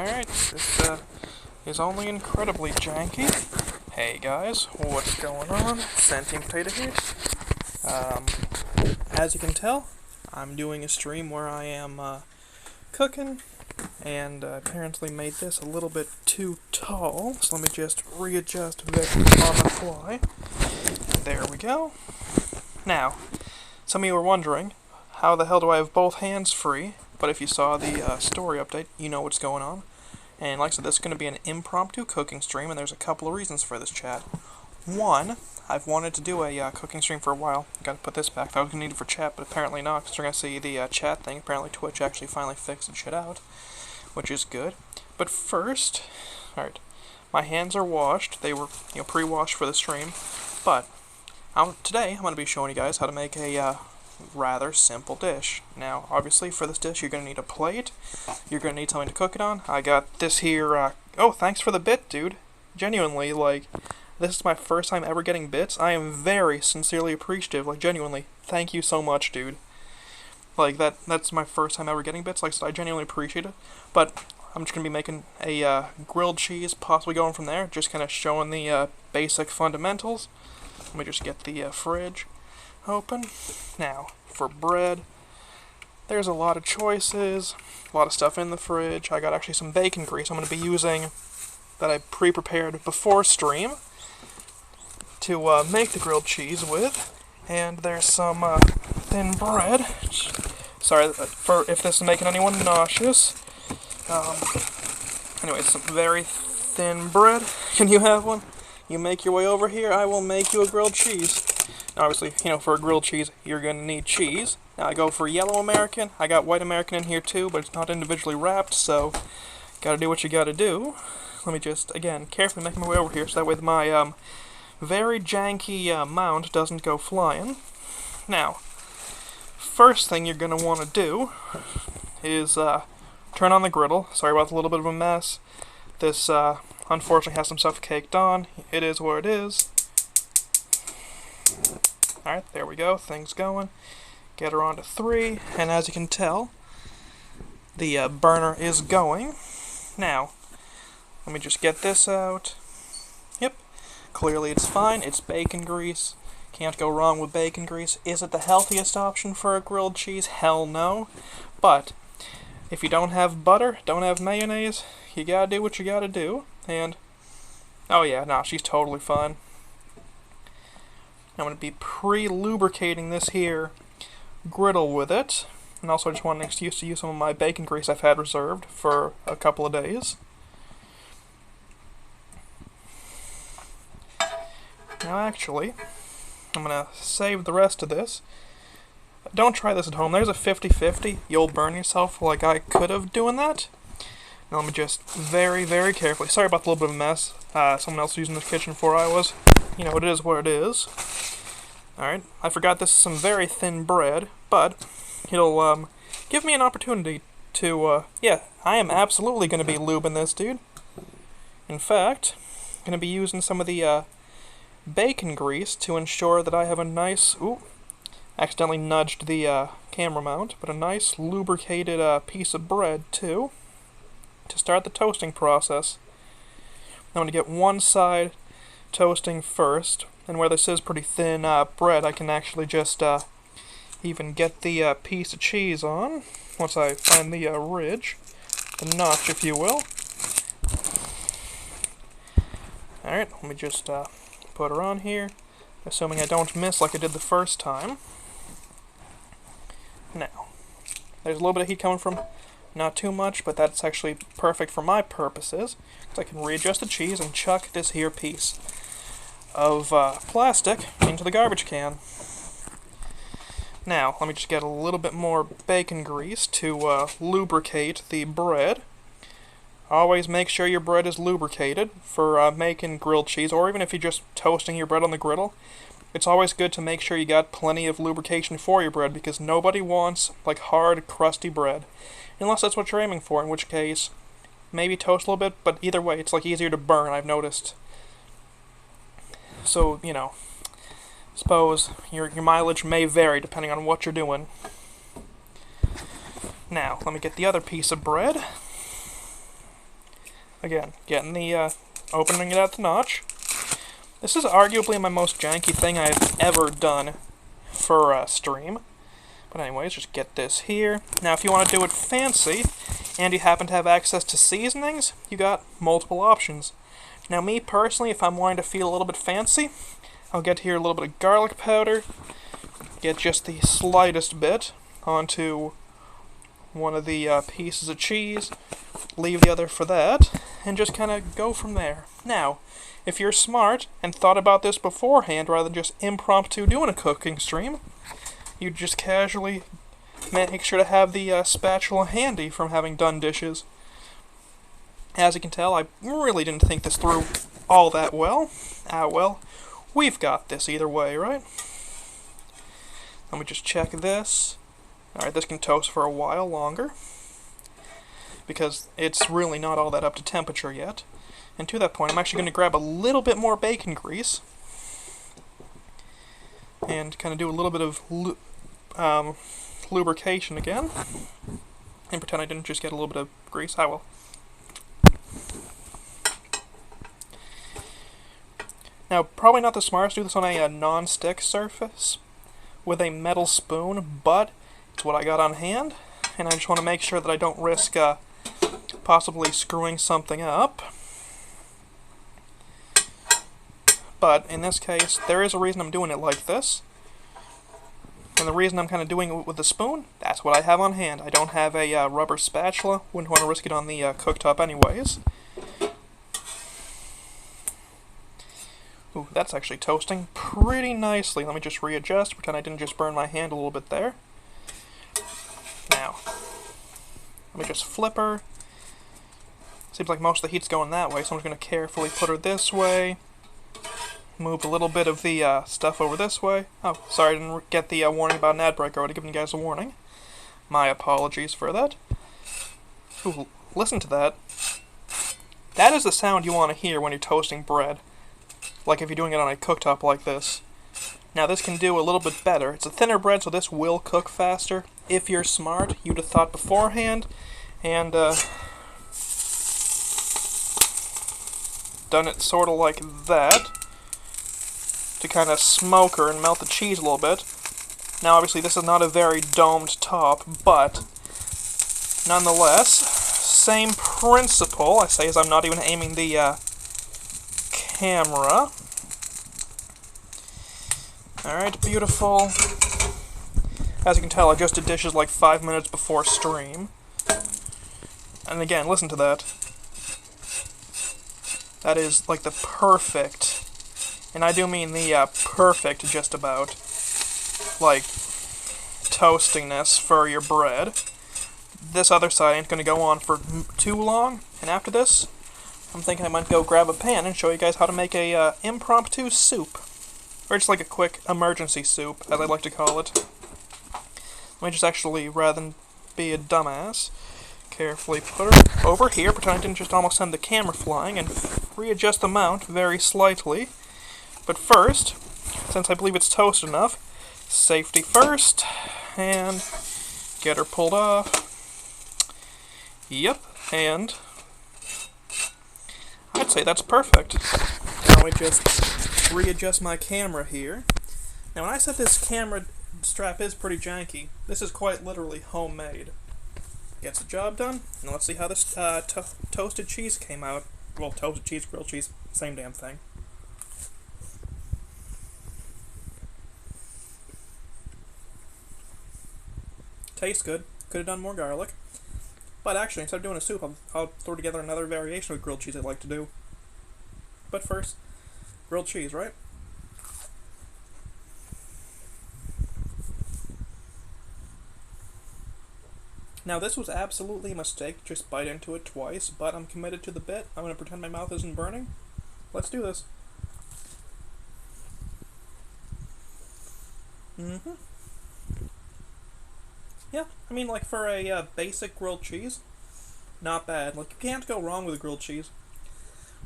Alright, this is only incredibly janky. Hey guys, what's going on? Sentient Potato here. As you can tell, I'm doing a stream where I am cooking, and apparently made this a little bit too tall, so let me just readjust this on the fly. There we go. Now, some of you are wondering, how the hell do I have both hands free? But if you saw the story update, you know what's going on. And like I said, this is going to be an impromptu cooking stream, and there's a couple of reasons for this, chat. One, I've wanted to do a cooking stream for a while. Gotta put this back. That was going to need it for chat, but apparently not, because we're going to see the chat thing. Apparently Twitch actually finally fixed the shit out, which is good. But first, alright, my hands are washed. They were, pre-washed for the stream. But today, I'm going to be showing you guys how to make a rather simple dish. Now, obviously, for this dish, you're going to need a plate. You're going to need something to cook it on. I got this here, oh, thanks for the bit, dude. Genuinely, like, this is my first time ever getting bits. I am very sincerely appreciative, like, genuinely. Thank you so much, dude. Like, that's my first time ever getting bits. Like I said, I genuinely appreciate it. But I'm just going to be making a grilled cheese, possibly going from there. Just kind of showing the basic fundamentals. Let me just get the fridge open. Now, for bread, there's a lot of choices, a lot of stuff in the fridge. I got actually some bacon grease I'm going to be using that I pre-prepared before stream to make the grilled cheese with. And there's some thin bread. Sorry for if this is making anyone nauseous. Anyway, some very thin bread. Can you have one? You make your way over here, I will make you a grilled cheese. Now, obviously, for a grilled cheese, you're going to need cheese. Now, I go for yellow American. I got white American in here too, but it's not individually wrapped, so gotta do what you gotta do. Let me just, again, carefully make my way over here, so that way my very janky mount doesn't go flying. Now, first thing you're going to want to do is turn on the griddle. Sorry about the little bit of a mess. This, unfortunately, has some stuff caked on. It is what it is. Alright, there we go. Things going. Get her on to 3, and as you can tell, the burner is going. Now, let me just get this out. Yep, clearly it's fine. It's bacon grease. Can't go wrong with bacon grease. Is it the healthiest option for a grilled cheese? Hell no. But if you don't have butter, don't have mayonnaise, you gotta do what you gotta do. And, oh yeah, nah, she's totally fine. I'm going to be pre-lubricating this here griddle with it. And also I just want an excuse to use some of my bacon grease I've had reserved for a couple of days. Now actually, I'm going to save the rest of this. Don't try this at home. There's a 50-50. You'll burn yourself like I could have doing that. Now let me just very, very carefully. Sorry about the little bit of a mess. Someone else was using this kitchen before I was. It is what it is. Alright, I forgot this is some very thin bread, but it'll give me an opportunity to, yeah, I am absolutely going to be lubing this, dude. In fact, I'm going to be using some of the bacon grease to ensure that I have a nice, ooh, accidentally nudged the camera mount, but a nice lubricated piece of bread, too, to start the toasting process. I'm going to get one side toasting first, and where this is pretty thin bread, I can actually just even get the piece of cheese on, once I find the ridge, the notch, if you will. Alright, let me just put her on here, assuming I don't miss like I did the first time. Now, there's a little bit of heat coming from, not too much, but that's actually perfect for my purposes, because I can readjust the cheese and chuck this here piece of plastic into the garbage can. Now, let me just get a little bit more bacon grease to lubricate the bread. Always make sure your bread is lubricated for making grilled cheese, or even if you're just toasting your bread on the griddle. It's always good to make sure you got plenty of lubrication for your bread, because nobody wants, like, hard, crusty bread. Unless that's what you're aiming for, in which case, maybe toast a little bit, but either way, it's, like, easier to burn, I've noticed. So, suppose your mileage may vary depending on what you're doing. Now, let me get the other piece of bread. again, getting the, opening it at the notch. This is arguably my most janky thing I've ever done for a stream. But anyways, just get this here. Now, if you want to do it fancy, and you happen to have access to seasonings, you got multiple options. Now, me personally, if I'm wanting to feel a little bit fancy, I'll get here a little bit of garlic powder, get just the slightest bit onto one of the pieces of cheese, leave the other for that, and just kind of go from there. Now, if you're smart and thought about this beforehand rather than just impromptu doing a cooking stream, you just casually make sure to have the spatula handy from having done dishes. As you can tell, I really didn't think this through all that well. Well, we've got this either way, right? Let me just check this. Alright, this can toast for a while longer, because it's really not all that up to temperature yet. And to that point, I'm actually going to grab a little bit more bacon grease and kind of do a little bit of lubrication again, and pretend I didn't just get a little bit of grease. I will. Now, probably not the smartest to do this on a non-stick surface with a metal spoon, but it's what I got on hand, and I just want to make sure that I don't risk possibly screwing something up. But in this case, there is a reason I'm doing it like this. And the reason I'm kind of doing it with the spoon, that's what I have on hand. I don't have a rubber spatula. Wouldn't want to risk it on the cooktop anyways. Ooh, that's actually toasting pretty nicely. Let me just readjust, pretend I didn't just burn my hand a little bit there. Now, let me just flip her. Seems like most of the heat's going that way, so I'm just going to carefully put her this way. Move a little bit of the stuff over this way. Oh, sorry, I didn't get the warning about an ad break. I would have given you guys a warning. My apologies for that. Ooh, listen to that. That is the sound you want to hear when you're toasting bread. Like if you're doing it on a cooktop like this. Now this can do a little bit better. It's a thinner bread, so this will cook faster. If you're smart, you'd have thought beforehand, and done it sort of like that, to kind of smoke her and melt the cheese a little bit. Now obviously this is not a very domed top, but nonetheless, same principle, I say, as I'm not even aiming the camera. Alright, beautiful. As you can tell, I just did dishes like 5 minutes before stream. And again, listen to that. That is like the perfect, and I do mean the perfect, just about, like, toastiness for your bread. This other side ain't going to go on for too long, and after this, I'm thinking I might go grab a pan and show you guys how to make a impromptu soup. Or just like a quick emergency soup, as I like to call it. Let me just actually, rather than be a dumbass, carefully put her over here, pretend I didn't just almost send the camera flying, and readjust the mount very slightly. But first, since I believe it's toasted enough, safety first, and get her pulled off. Yep, and I'd say that's perfect. Now I just readjust my camera here. Now when I said this camera strap is pretty janky, this is quite literally homemade. Gets the job done, and let's see how this toasted cheese came out. Well, toasted cheese, grilled cheese, same damn thing. Tastes good. Could have done more garlic. But actually, instead of doing a soup, I'll throw together another variation of grilled cheese I'd like to do. But first, grilled cheese, right? Now this was absolutely a mistake, just bite into it twice, but I'm committed to the bit. I'm going to pretend my mouth isn't burning. Let's do this. Yeah, I mean, like, for a basic grilled cheese, not bad. Like, you can't go wrong with a grilled cheese.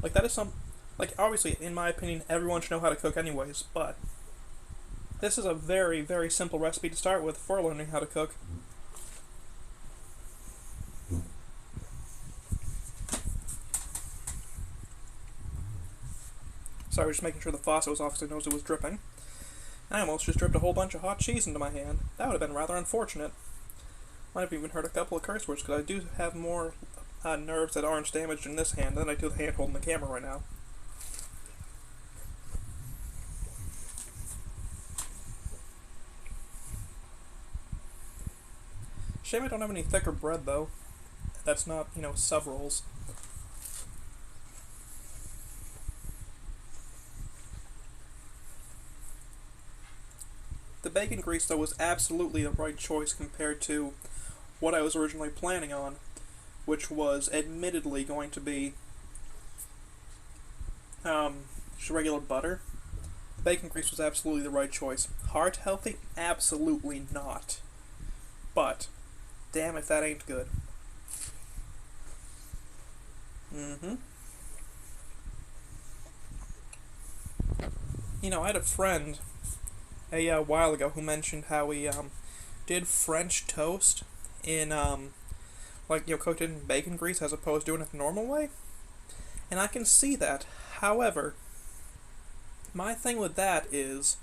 Like, that is some... Like, obviously, in my opinion, everyone should know how to cook anyways, but this is a very, very simple recipe to start with for learning how to cook. Sorry, just making sure the faucet was off because I noticed it was dripping. I almost just dripped a whole bunch of hot cheese into my hand. That would have been rather unfortunate. Might have even heard a couple of curse words because I do have more nerves that aren't damaged in this hand than I do the hand holding the camera right now. Shame I don't have any thicker bread though. That's not, you know, sub rolls. The bacon grease though was absolutely the right choice compared to what I was originally planning on, which was admittedly going to be just regular butter. Bacon grease was absolutely the right choice. Heart healthy? Absolutely not. But damn if that ain't good. You know, I had a friend a while ago who mentioned how he did French toast in like, you know, cooked it in bacon grease as opposed to doing it the normal way. And I can see that. However, my thing with that is,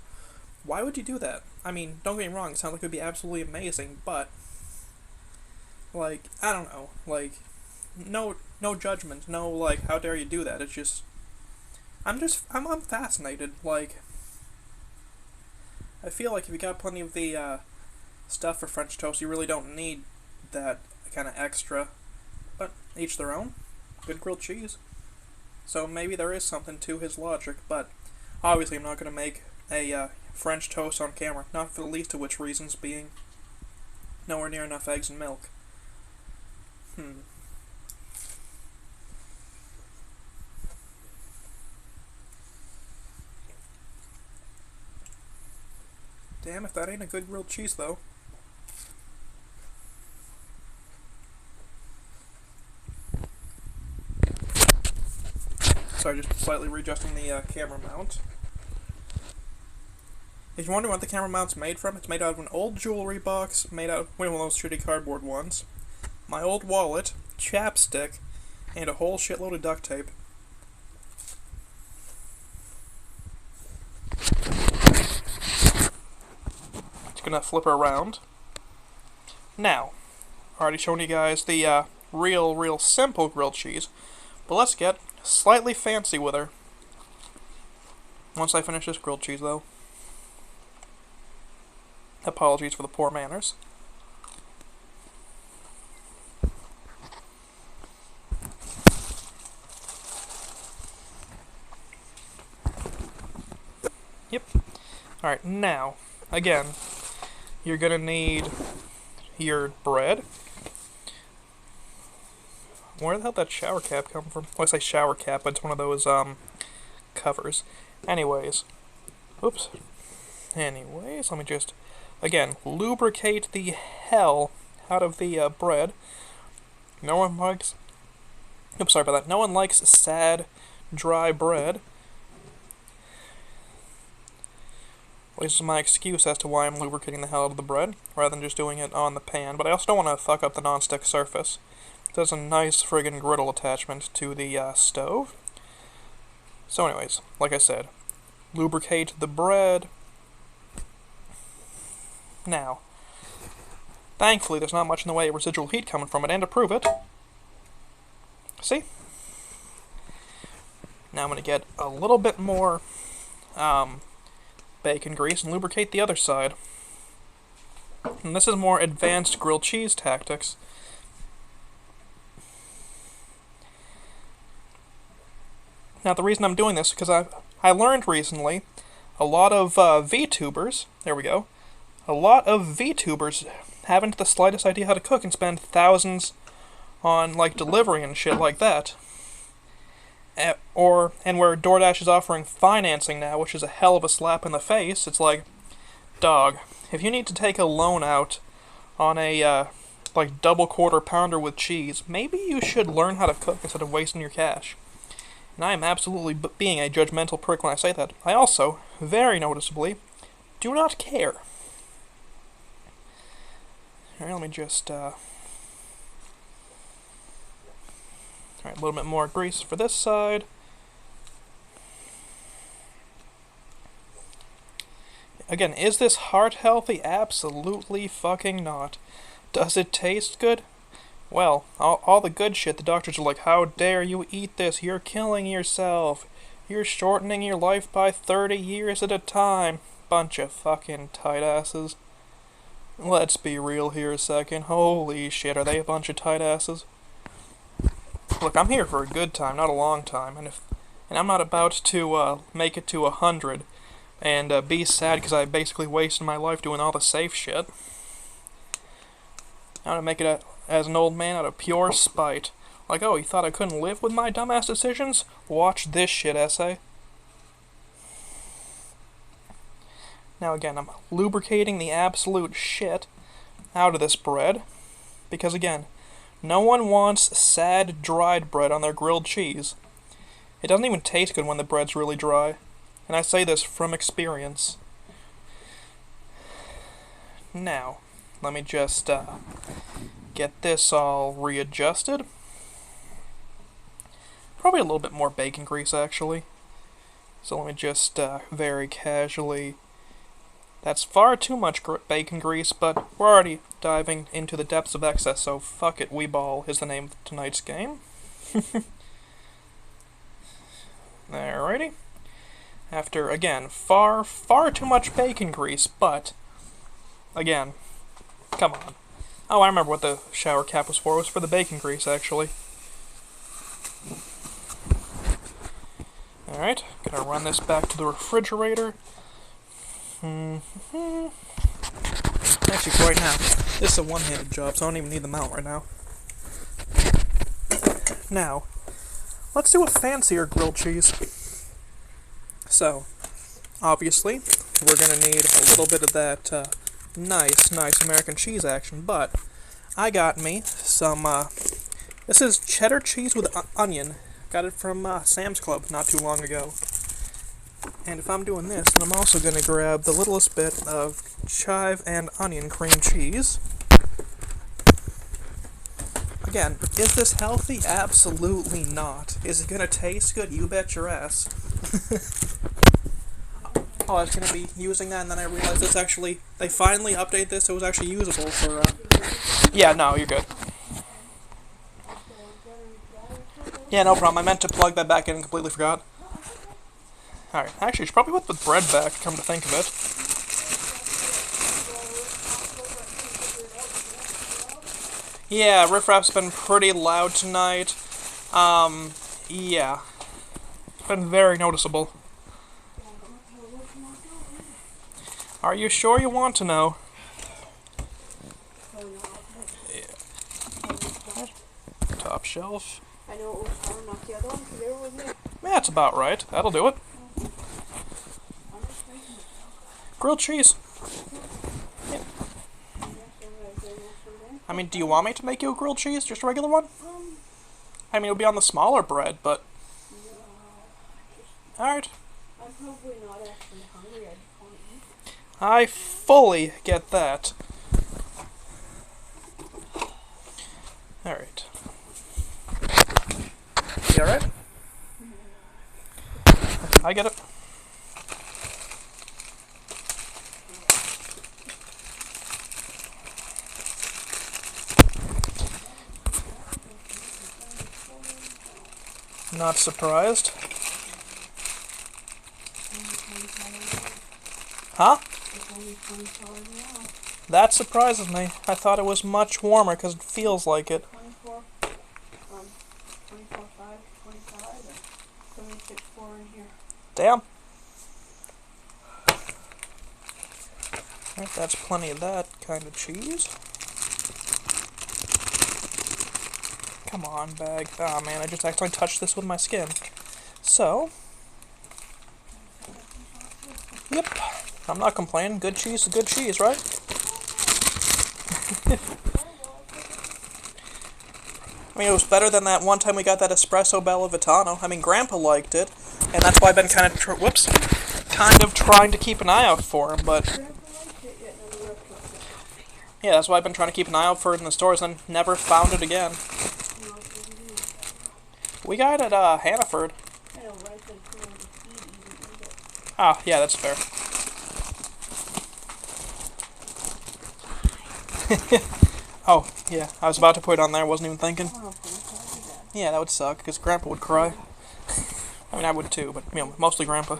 why would you do that? I mean, don't get me wrong, it sounds like it would be absolutely amazing, but like, I don't know, like, no judgment, no, like, how dare you do that, it's just, I'm fascinated, like, I feel like if you got plenty of the, stuff for French toast, you really don't need that kind of extra, but each their own, good grilled cheese. So maybe there is something to his logic, but obviously I'm not going to make a, French toast on camera, not for the least of which reasons being nowhere near enough eggs and milk. Damn if that ain't a good grilled cheese, though. Sorry, just slightly readjusting the camera mount. If you're wondering what the camera mount's made from, it's made out of an old jewelry box, made out of one of those shitty cardboard ones, my old wallet, chapstick, and a whole shitload of duct tape. Just gonna flip her around. Now, already shown you guys the real simple grilled cheese, but let's get slightly fancy with her. Once I finish this grilled cheese, though. Apologies for the poor manners. Yep. Alright, now, again, you're gonna need your bread. Where the hell did that shower cap come from? Well, I say shower cap, but it's one of those, covers. Anyways. Oops. Anyways, let me just, again, lubricate the hell out of the, bread. No one likes... Oops, sorry about that. No one likes sad, dry bread. Well, this is my excuse as to why I'm lubricating the hell out of the bread, rather than just doing it on the pan. But I also don't want to fuck up the non-stick surface. There's a nice friggin' griddle attachment to the stove. So anyways, like I said, lubricate the bread. Now, thankfully there's not much in the way of residual heat coming from it, and to prove it, see? Now I'm going to get a little bit more bacon grease and lubricate the other side. And this is more advanced grilled cheese tactics. Now the reason I'm doing this is because I learned recently a lot of VTubers, there we go, a lot of VTubers haven't the slightest idea how to cook and spend thousands on, like, delivery and shit like that. And where DoorDash is offering financing now, which is a hell of a slap in the face, it's like, dog, if you need to take a loan out on a, like, double quarter pounder with cheese, maybe you should learn how to cook instead of wasting your cash. And I am absolutely being a judgmental prick when I say that. I also, very noticeably, do not care. Alright, let me just, Alright, a little bit more grease for this side. again, is this heart healthy? Absolutely fucking not. Does it taste good? Well, all the good shit, the doctors are like, how dare you eat this? You're killing yourself. You're shortening your life by 30 years at a time. Bunch of fucking tight asses. Let's be real here a second. Holy shit, are they a bunch of tight asses? Look, I'm here for a good time, not a long time, and I'm not about to make it to 100 and be sad because I basically wasted my life doing all the safe shit. I'm gonna make it as an old man out of pure spite. Like, oh, you thought I couldn't live with my dumbass decisions? Watch this shit essay. Now again, I'm lubricating the absolute shit out of this bread, because again, no one wants sad, dried bread on their grilled cheese. It doesn't even taste good when the bread's really dry, and I say this from experience. Now, let me just get this all readjusted. Probably a little bit more bacon grease, actually. So let me just very casually... That's far too much bacon grease, but we're already diving into the depths of excess, so fuck it, Weeball is the name of tonight's game. Alrighty. After, again, far too much bacon grease, but, again, come on. Oh, I remember what the shower cap was for. It was for the bacon grease, actually. Alright, gonna run this back to the refrigerator. Actually, for right now, this is a one-handed job, so I don't even need the mount right now. Now, let's do a fancier grilled cheese. So, obviously, we're gonna need a little bit of that nice American cheese action, but I got me some, this is cheddar cheese with onion. Got it from Sam's Club not too long ago. And if I'm doing this, then I'm also going to grab the littlest bit of chive and onion cream cheese. Again, is this healthy? Absolutely not. Is it going to taste good? You bet your ass. Oh, I was going to be using that, and then I realized it's actually... They finally updated this, so it was actually usable for... Yeah, no, you're good. Yeah, no problem. I meant to plug that back in and completely forgot. Alright, actually, you should probably put the bread back, come to think of it. Yeah, Riff Raff's been pretty loud tonight. Yeah. It's been very noticeable. Are you sure you want to know? Yeah. Top shelf. I know it was hard, not the other one, because they were with me. Yeah, that's about right. That'll do it. Grilled cheese. Yeah. I mean, do you want me to make you a grilled cheese? Just a regular one? I mean, it'll be on the smaller bread, but... Alright. I'm probably not actually hungry, I just want to eat. I fully get that. Alright. You alright? I get it. Not surprised. Huh? That surprises me. I thought it was much warmer because it feels like it. 24, 24.5, 25, 76.4 in here. Damn. Alright, that's plenty of that kind of cheese. Come on, bag. Ah, man, I just accidentally touched this with my skin. So. Yep. I'm not complaining. Good cheese is good cheese, right? I mean, it was better than that one time we got that espresso Bella Vitano. I mean, Grandpa liked it, and that's why I've been kind of trying to keep an eye out for him, but... Yeah, that's why I've been trying to keep an eye out for it in the stores and never found it again. We got it at Hannaford. Ah, yeah, that's fair. Oh, yeah, I was about to put it on there, wasn't even thinking. Oh, okay. Yeah, that would suck, because Grandpa would cry. I mean, I would too, but, you know, mostly Grandpa.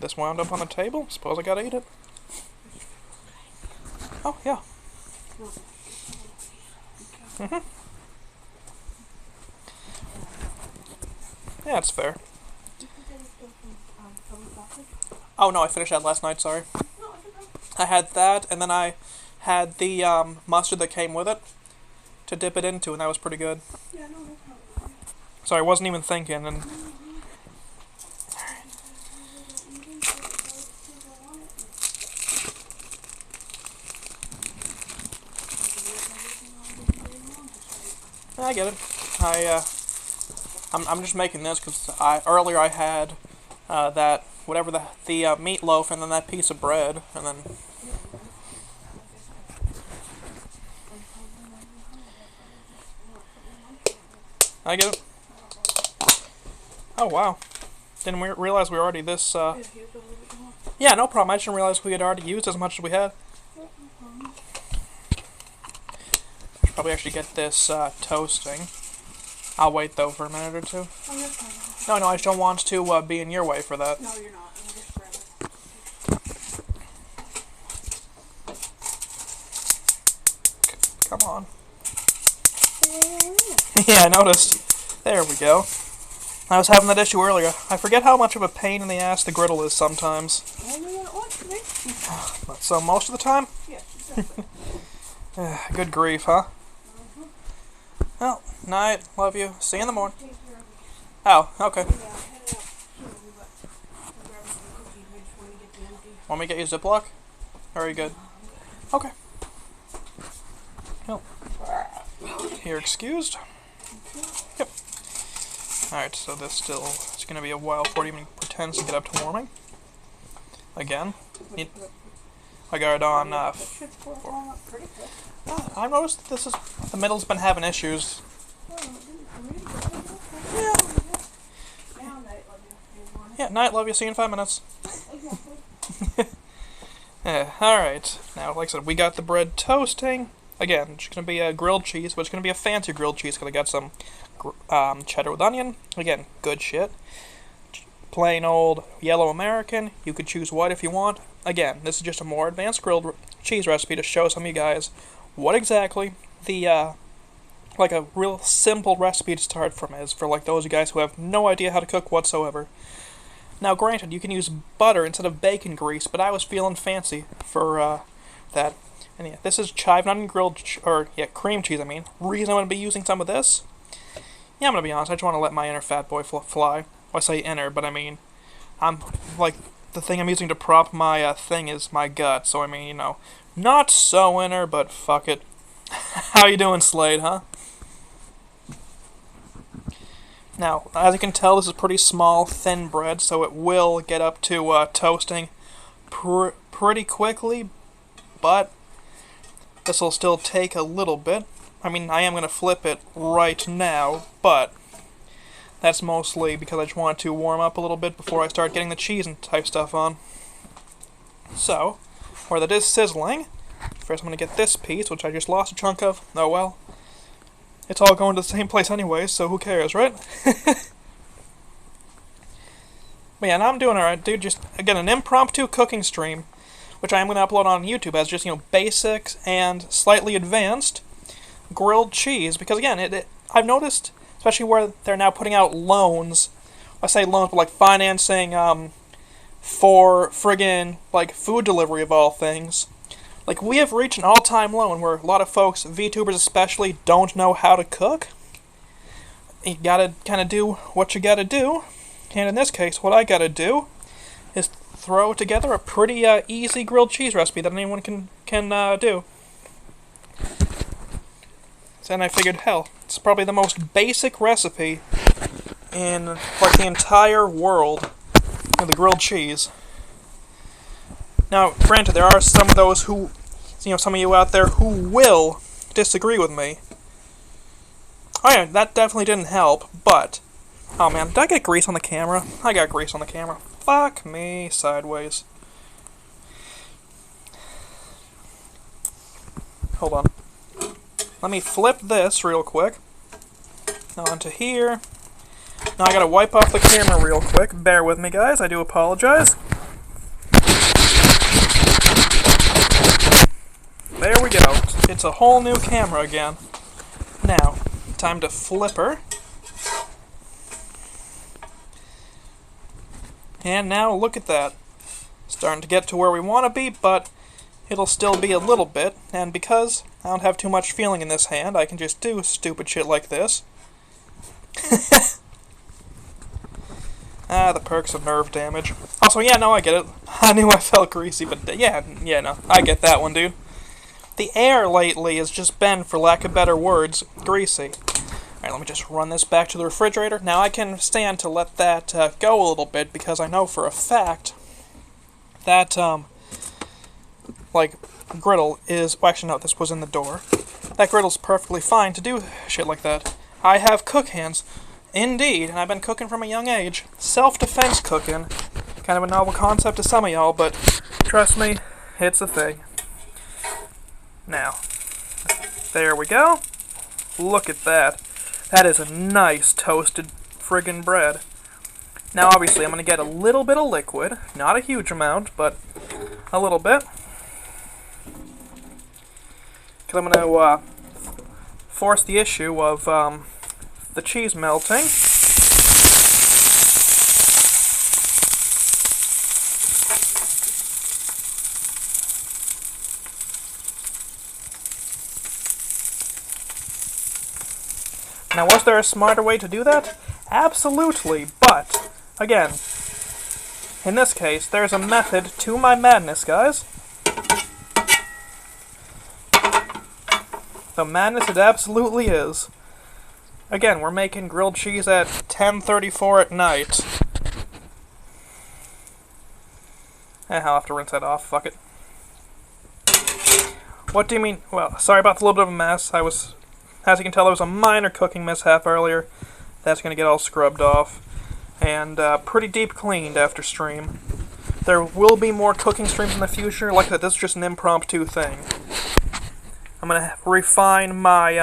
This wound up on the table. Suppose I gotta eat it. Oh, yeah. Yeah, it's fair. Oh, no, I finished that last night, sorry. I had that, and then I had the mustard that came with it to dip it into, and that was pretty good. Sorry, I wasn't even thinking, and... I get it. I'm just making this because earlier I had that whatever the meatloaf and then that piece of bread and then I get it. Oh wow, didn't we realize we were already this? Yeah, no problem. I just didn't realize we had already used as much as we had. Should probably actually get this toasting. I'll wait though for a minute or two. Oh, you're fine. No, I just don't want to be in your way for that. No, you're not. I'm just grab it. Come on. Yeah, I noticed. There we go. I was having that issue earlier. I forget how much of a pain in the ass the griddle is sometimes. But so most of the time? Yes, exactly. Good grief, huh? Well, night. Love you. See you in the morning. Oh, okay. Want me to get you a Ziploc? Or are you good? Okay. Well, you're excused. Yep. Alright, so this still, it's going to be a while before it even pretends to get up to warming. Again. I got it on, I noticed this is, the middle's been having issues. Yeah, night, love you, see you in 5 minutes. Yeah, alright. Now, like I said, we got the bread toasting. Again, it's going to be a grilled cheese, but it's going to be a fancy grilled cheese because I got some cheddar with onion. Again, good shit. Plain old yellow American. You could choose white if you want. Again, this is just a more advanced grilled cheese recipe to show some of you guys what exactly the, like a real simple recipe to start from is for like those of you guys who have no idea how to cook whatsoever. Now, granted, you can use butter instead of bacon grease, but I was feeling fancy for that. And yeah, this is chive and onion grilled, cream cheese, I mean. Reason I'm going to be using some of this? Yeah, I'm going to be honest, I just want to let my inner fat boy fly. Well, I say inner, but I mean, I'm, like, the thing I'm using to prop my thing is my gut, so I mean, you know, not so inner, but fuck it. How you doing, Slade, huh? Now, as you can tell, this is pretty small, thin bread, so it will get up to toasting pretty quickly, but this will still take a little bit. I mean, I am going to flip it right now, but that's mostly because I just want it to warm up a little bit before I start getting the cheese and type stuff on. So, where that is sizzling, first I'm going to get this piece, which I just lost a chunk of. Oh well. It's all going to the same place anyway, so who cares, right? But yeah, now I'm doing alright, dude. Just, again, an impromptu cooking stream, which I am going to upload on YouTube as just, you know, basics and slightly advanced grilled cheese. Because, again, I've noticed, especially where they're now putting out loans, I say loans, but like financing for friggin' like food delivery of all things. Like, we have reached an all-time low where a lot of folks, VTubers especially, don't know how to cook. You gotta kind of do what you gotta do. And in this case, what I gotta do is throw together a pretty easy grilled cheese recipe that anyone can do. So then I figured, hell, it's probably the most basic recipe in, like, the entire world of the grilled cheese. Now, granted, there are some of those who, you know, some of you out there who will disagree with me. Oh yeah, that definitely didn't help, but... Oh man, did I get grease on the camera? I got grease on the camera. Fuck me, sideways. hold on. Let me flip this real quick. Onto here. Now I gotta wipe off the camera real quick. Bear with me, guys. I do apologize. There we go. It's a whole new camera again. Now, time to flip her. And now look at that. Starting to get to where we want to be, but it'll still be a little bit. And because I don't have too much feeling in this hand, I can just do stupid shit like this. The perks of nerve damage. Also, yeah, no, I get it. I knew I felt greasy, but yeah, no, I get that one, dude. The air lately has just been, for lack of better words, greasy. Alright, let me just run this back to the refrigerator. Now I can stand to let that go a little bit, because I know for a fact that, griddle is... Well, actually, no, this was in the door. That griddle's perfectly fine to do shit like that. I have cook hands. Indeed, and I've been cooking from a young age. Self-defense cooking. Kind of a novel concept to some of y'all, but trust me, it's a thing. Now, there we go. Look at that. That is a nice toasted friggin' bread. Now, obviously, I'm going to get a little bit of liquid. Not a huge amount, but a little bit. Because I'm going to force the issue of the cheese melting. Now, was there a smarter way to do that? Absolutely, but, again, in this case, there's a method to my madness, guys. The madness it absolutely is. Again, we're making grilled cheese at 10:34 at night. I'll have to rinse that off, fuck it. What do you mean? Well, sorry about the little bit of a mess. As you can tell, there was a minor cooking mishap earlier. That's going to get all scrubbed off. And pretty deep cleaned after stream. There will be more cooking streams in the future. Like I said, this is just an impromptu thing. I'm going to refine my,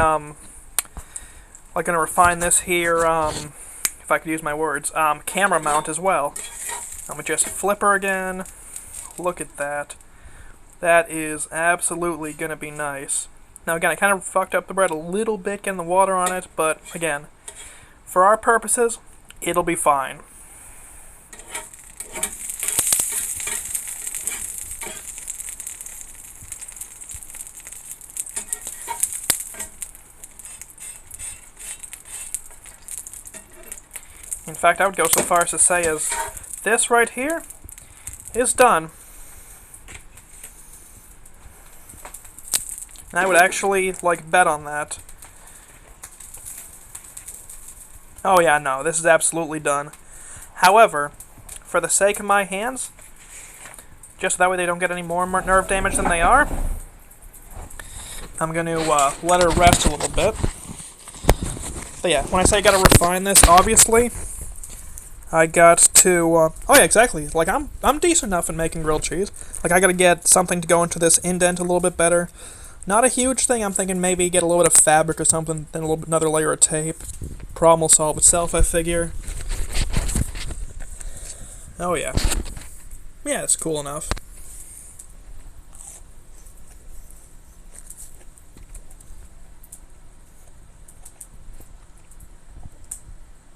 refine this here, if I could use my words, camera mount as well. I'm going to just flip her again. Look at that. That is absolutely going to be nice. Now again, I kind of fucked up the bread a little bit getting the water on it, but again, for our purposes, it'll be fine. In fact, I would go so far as to say as this right here is done. And I would actually, bet on that. Oh yeah, no, this is absolutely done. However, for the sake of my hands, just so that way they don't get any more nerve damage than they are, I'm going to let her rest a little bit. But yeah, when I say I gotta refine this, obviously, I got to, oh yeah, exactly, I'm decent enough in making grilled cheese. I gotta get something to go into this indent a little bit better. Not a huge thing, I'm thinking maybe get a little bit of fabric or something, then another layer of tape. Problem will solve itself, I figure. Oh yeah. Yeah, it's cool enough.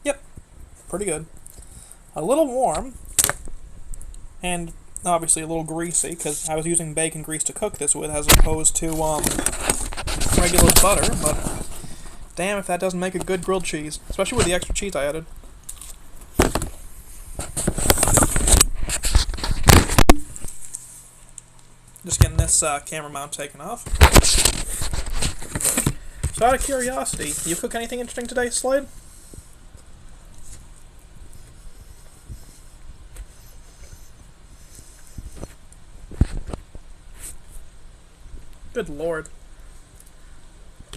Yep, pretty good. A little warm, and obviously a little greasy, because I was using bacon grease to cook this with as opposed to regular butter, but damn if that doesn't make a good grilled cheese, especially with the extra cheese I added. Just getting this camera mount taken off. So out of curiosity, you cook anything interesting today, Slade? Good lord.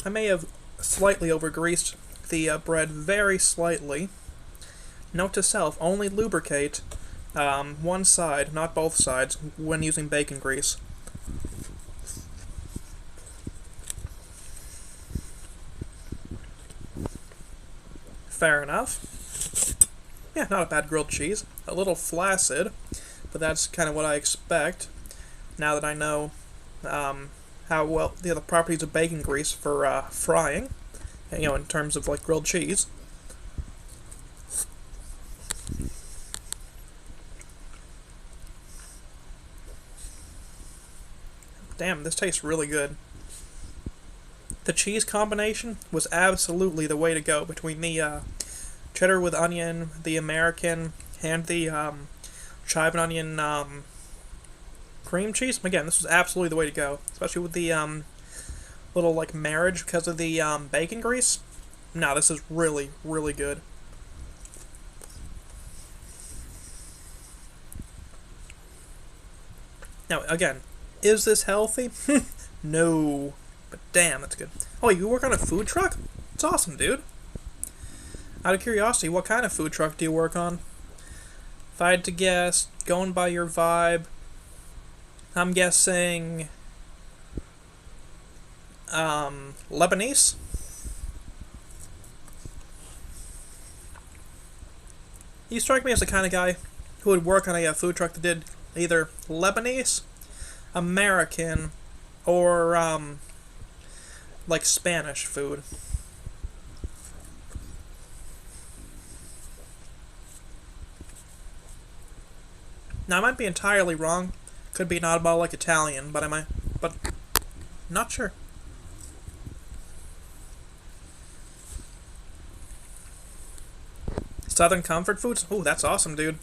I may have slightly overgreased the bread very slightly. Note to self, only lubricate one side, not both sides, when using bacon grease. Fair enough. Yeah, not a bad grilled cheese. A little flaccid, but that's kind of what I expect now that I know how well the other properties of bacon grease for frying, in terms of like grilled cheese. Damn, this tastes really good. The cheese combination was absolutely the way to go between the cheddar with onion, the American, and the chive and onion cream cheese. Again, this was absolutely the way to go, especially with the little like marriage because of the bacon grease. No, this is really, really good. Now, again, is this healthy? No. But damn, that's good. Oh, you work on a food truck? It's awesome, dude. Out of curiosity, what kind of food truck do you work on? If I had to guess, going by your vibe, I'm guessing Lebanese? You strike me as the kind of guy who would work on a food truck that did either Lebanese, American, or like Spanish food. Now I might be entirely wrong. Could be an oddball like Italian, but not sure. Southern comfort foods? Ooh, that's awesome, dude.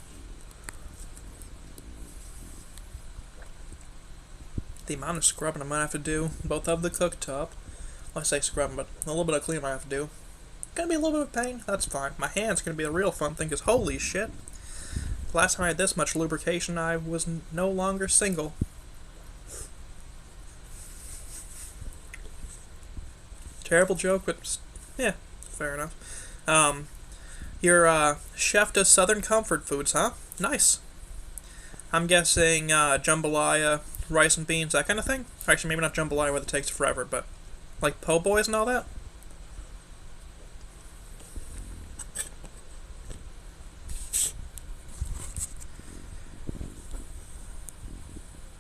The amount of scrubbing I might have to do, both of the cooktop. Well, I say scrubbing, but a little bit of cleaning I have to do. Gonna be a little bit of pain, that's fine. My hand's gonna be the real fun thing, because holy shit. The last time I had this much lubrication, I was no longer single. Terrible joke, but yeah, fair enough. Your chef does Southern comfort foods, huh? Nice. I'm guessing jambalaya, rice and beans, that kind of thing? Actually, maybe not jambalaya where it takes forever, but like po' boys and all that?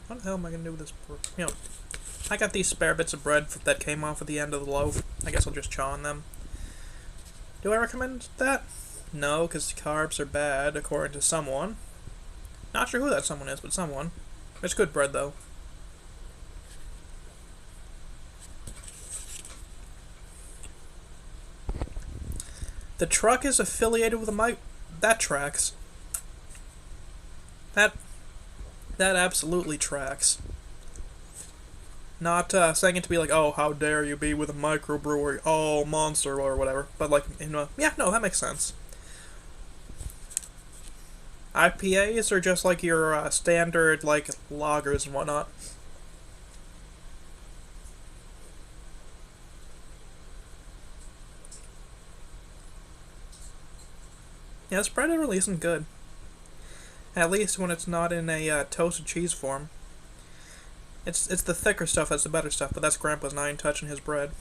What the hell am I gonna do with this? I got these spare bits of bread that came off at the end of the loaf. I guess I'll just chaw on them. Do I recommend that? No, because carbs are bad, according to someone. Not sure who that someone is, but someone. It's good bread, though. The truck is affiliated with a mic. That tracks. That absolutely tracks. Not saying it to be like, oh, how dare you be with a microbrewery, oh, monster, or whatever. But like, yeah, no, that makes sense. IPAs are just like your standard, like, lagers and whatnot. Yeah, this bread really isn't good. At least when it's not in a toasted cheese form. It's the thicker stuff that's the better stuff, but that's Grandpa's and I ain't touching his bread.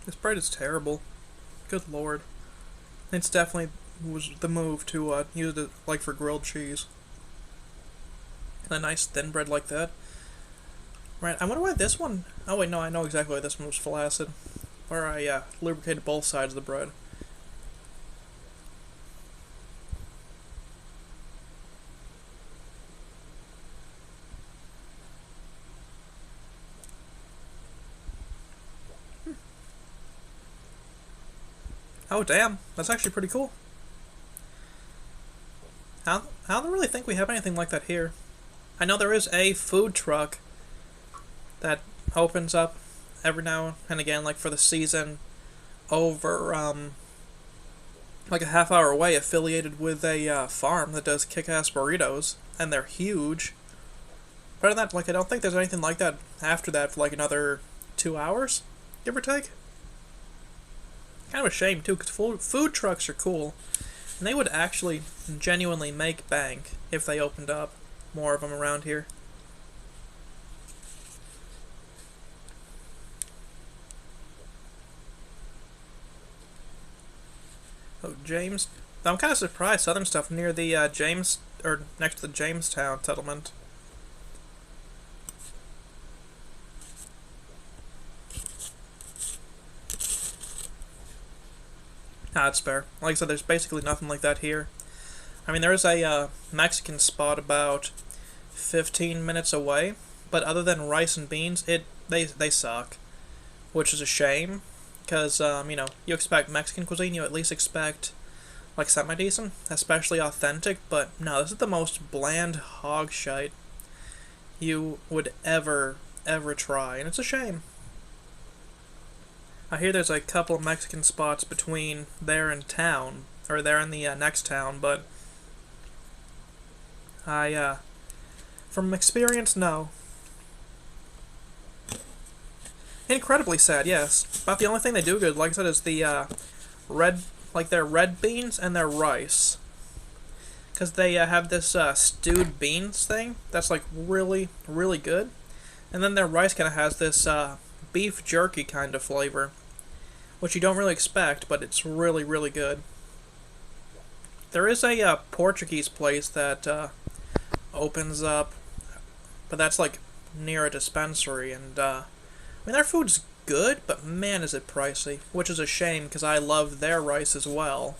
This bread is terrible. Good lord. It's definitely was the move to use it like for grilled cheese. A nice thin bread like that. Right, I wonder why this one... Oh wait, no, I know exactly why this one was flaccid. Where I lubricated both sides of the bread. Oh damn, that's actually pretty cool. I don't really think we have anything like that here. I know there is a food truck that opens up every now and again, like for the season, over like a half hour away, affiliated with a farm that does kick-ass burritos, and they're huge. But other than that, like, I don't think there's anything like that after that for like another 2 hours, give or take. Kind of a shame too, because food trucks are cool. And they would actually genuinely make bank if they opened up more of them around here. Oh, James. I'm kind of surprised Southern stuff near the James, or next to the Jamestown settlement. Ah, it's fair. Like I said, there's basically nothing like that here. I mean, there is a Mexican spot about 15 minutes away, but other than rice and beans, they suck, which is a shame, because you know, you expect Mexican cuisine, you at least expect like semi-decent, especially authentic, but no, this is the most bland hog shite you would ever try, and it's a shame. I hear there's a couple of Mexican spots between there and town, or there in the next town, but from experience, no. Incredibly sad, yes. About the only thing they do good, like I said, is the their red beans and their rice. Because they have this stewed beans thing that's like really, really good. And then their rice kind of has this beef jerky kind of flavor, which you don't really expect, but it's really, really good. There is a Portuguese place that opens up, but that's like near a dispensary, and I mean, their food's good, but man, is it pricey, which is a shame because I love their rice as well.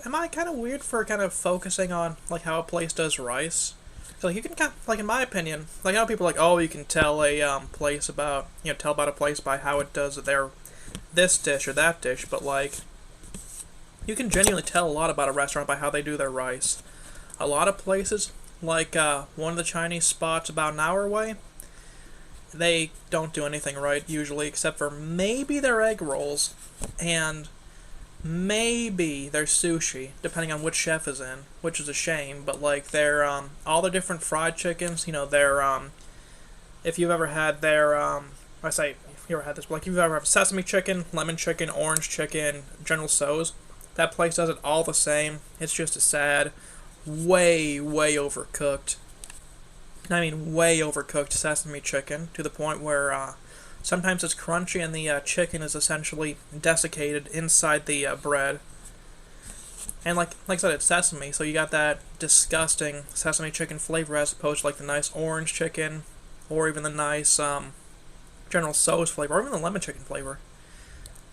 Am I kind of weird for kind of focusing on like how a place does rice? So, like, you can kind of, like, in my opinion, like, how people are like, oh, you can tell a place about, you know, tell about a place by how it does their this dish or that dish, but like, you can genuinely tell a lot about a restaurant by how they do their rice. A lot of places, like one of the Chinese spots about an hour away, they don't do anything right usually, except for maybe their egg rolls and maybe their sushi, depending on which chef is in, which is a shame. But like their all their different fried chickens, you know, their if you've ever had their I say if you ever had this, but like if you've ever had sesame chicken, lemon chicken, orange chicken, General Tso's, that place does it all the same. It's just a sad, way overcooked. I mean, way overcooked sesame chicken to the point where sometimes it's crunchy and the chicken is essentially desiccated inside the bread. And like I said, it's sesame, so you got that disgusting sesame chicken flavor as opposed to like the nice orange chicken, or even the nice General Tso's flavor, or even the lemon chicken flavor.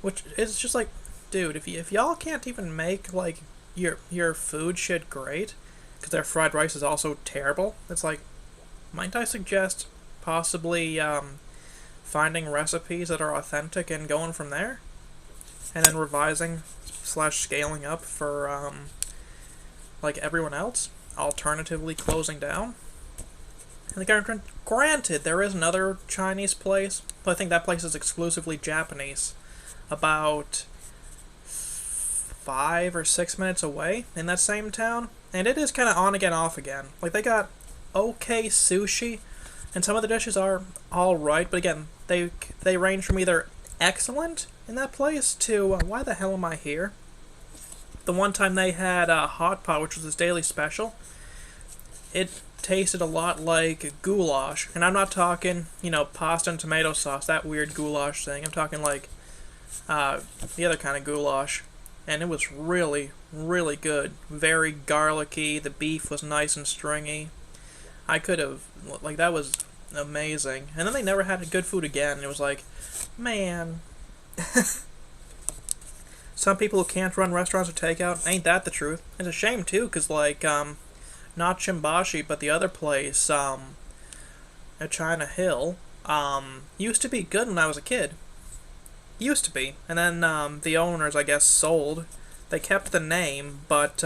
Which is just like, dude, if y'all can't even make like your food shit great, because their fried rice is also terrible, it's like, might I suggest possibly finding recipes that are authentic and going from there, and then revising / scaling up for like everyone else, alternatively closing down. And granted, there is another Chinese place, but I think that place is exclusively Japanese, about 5 or 6 minutes away in that same town, and it is kind of on again, off again. Like, they got okay sushi, and some of the dishes are alright, but again, they range from either excellent in that place to why the hell am I here? The one time they had a hot pot, which was this daily special, it tasted a lot like goulash, and I'm not talking, you know, pasta and tomato sauce, that weird goulash thing. I'm talking like the other kind of goulash, and it was really, really good. Very garlicky. The beef was nice and stringy. I could have, like, that was amazing. And then they never had good food again. It was like, man. Some people who can't run restaurants or takeout, ain't that the truth? It's a shame too, because like not Chimbashi, but the other place at China Hill used to be good when I was a kid. Used to be, and then the owners, I guess, sold. They kept the name, but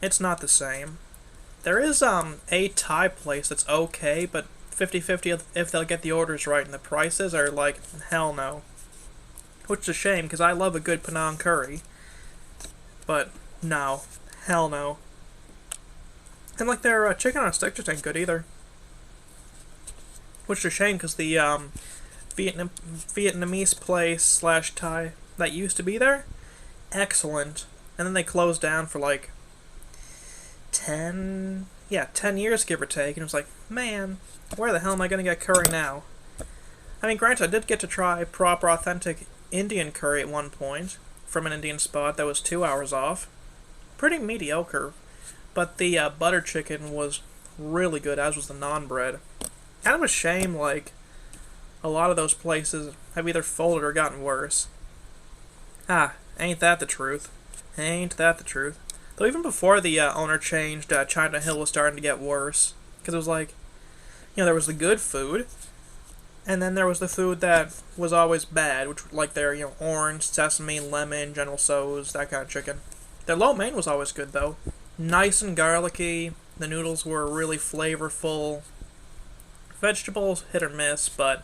it's not the same. There is a Thai place that's okay, but 50-50 if they'll get the orders right, and the prices are like, hell no. Which is a shame, because I love a good Penang curry. But, no. Hell no. And, like, their chicken on a stick just ain't good either. Which is a shame, because the Vietnamese place / Thai that used to be there, excellent. and then they closed down for like 10 years, give or take, and it was like, man, where the hell am I going to get curry now? I mean, granted, I did get to try proper, authentic Indian curry at one point from an Indian spot that was 2 hours off. Pretty mediocre, but the butter chicken was really good, as was the naan bread. Kind of a shame, like, a lot of those places have either folded or gotten worse. Ain't that the truth? Ain't that the truth? Though even before the owner changed, China Hill was starting to get worse. Because it was like, there was the good food, and then there was the food that was always bad, which, like their, orange, sesame, lemon, General Tso's, that kind of chicken. Their lo mein was always good, though. Nice and garlicky. The noodles were really flavorful. Vegetables, hit or miss, but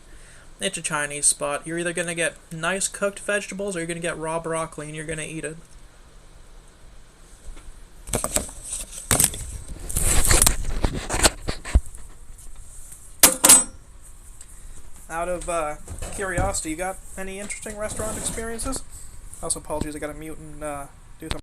it's a Chinese spot. You're either going to get nice cooked vegetables or you're going to get raw broccoli and you're going to eat it. Out of curiosity, you got any interesting restaurant experiences? Also, apologies, I gotta mute and do something.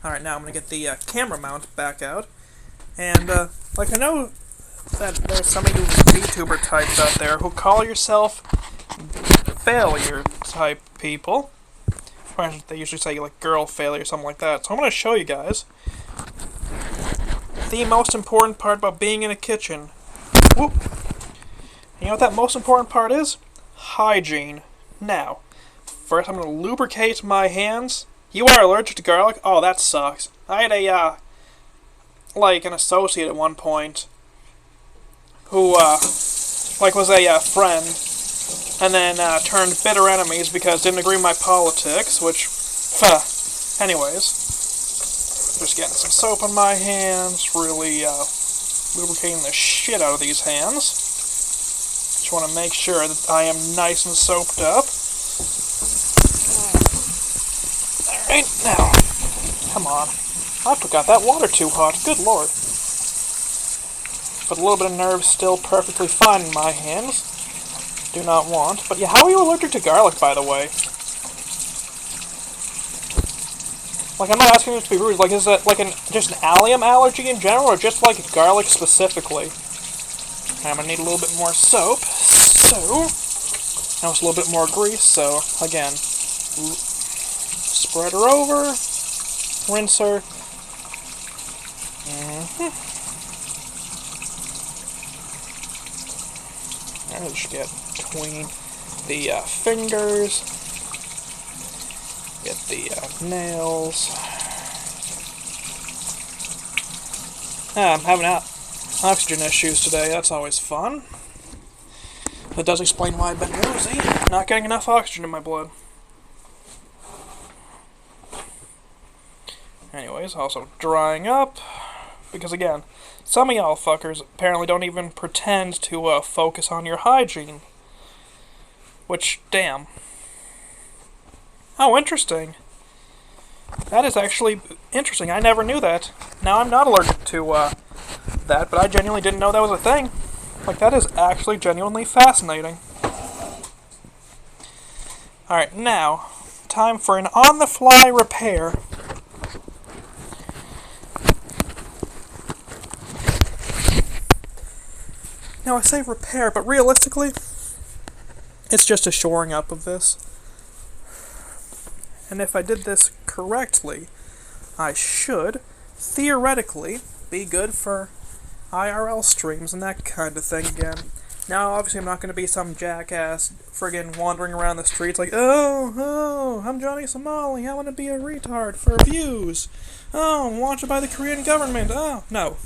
Alright, now I'm gonna get the camera mount back out. And, I know that there's some of you VTuber types out there who call yourself failure type people. They usually say, like, girl failure or something like that. So I'm going to show you guys the most important part about being in a kitchen. Whoop. You know what that most important part is? Hygiene. Now, first I'm going to lubricate my hands. You are allergic to garlic? Oh, that sucks. I had a, an associate at one point who, was a friend, and then turned bitter enemies because didn't agree with my politics, which, anyways, just getting some soap on my hands, really lubricating the shit out of these hands. Just want to make sure that I am nice and soaped up. Alright, now, come on. I forgot that water too hot, good lord. But a little bit of nerve still perfectly fine in my hands. Do not want. But yeah, how are you allergic to garlic, by the way? Like, I'm not asking you to be rude. Like, is that like just an allium allergy in general, or just like garlic specifically? I'm gonna need a little bit more soap. So, now it's a little bit more grease. So again, spread her over, rinse her. I just get between the fingers, get the nails. I'm having oxygen issues today, that's always fun. That does explain why I've been woozy, not getting enough oxygen in my blood. Anyways, also drying up, because again, some of y'all fuckers apparently don't even pretend to focus on your hygiene. Which, damn. Oh, interesting. That is actually interesting. I never knew that. Now, I'm not allergic to that, but I genuinely didn't know that was a thing. Like, that is actually genuinely fascinating. Alright, now, time for an on-the-fly repair. Now, I say repair, but realistically, it's just a shoring up of this. And if I did this correctly, I should, theoretically, be good for IRL streams and that kind of thing again. Now, obviously, I'm not going to be some jackass friggin' wandering around the streets like, oh, I'm Johnny Somali, I want to be a retard for views. Oh, I'm wanted by the Korean government. Oh, no.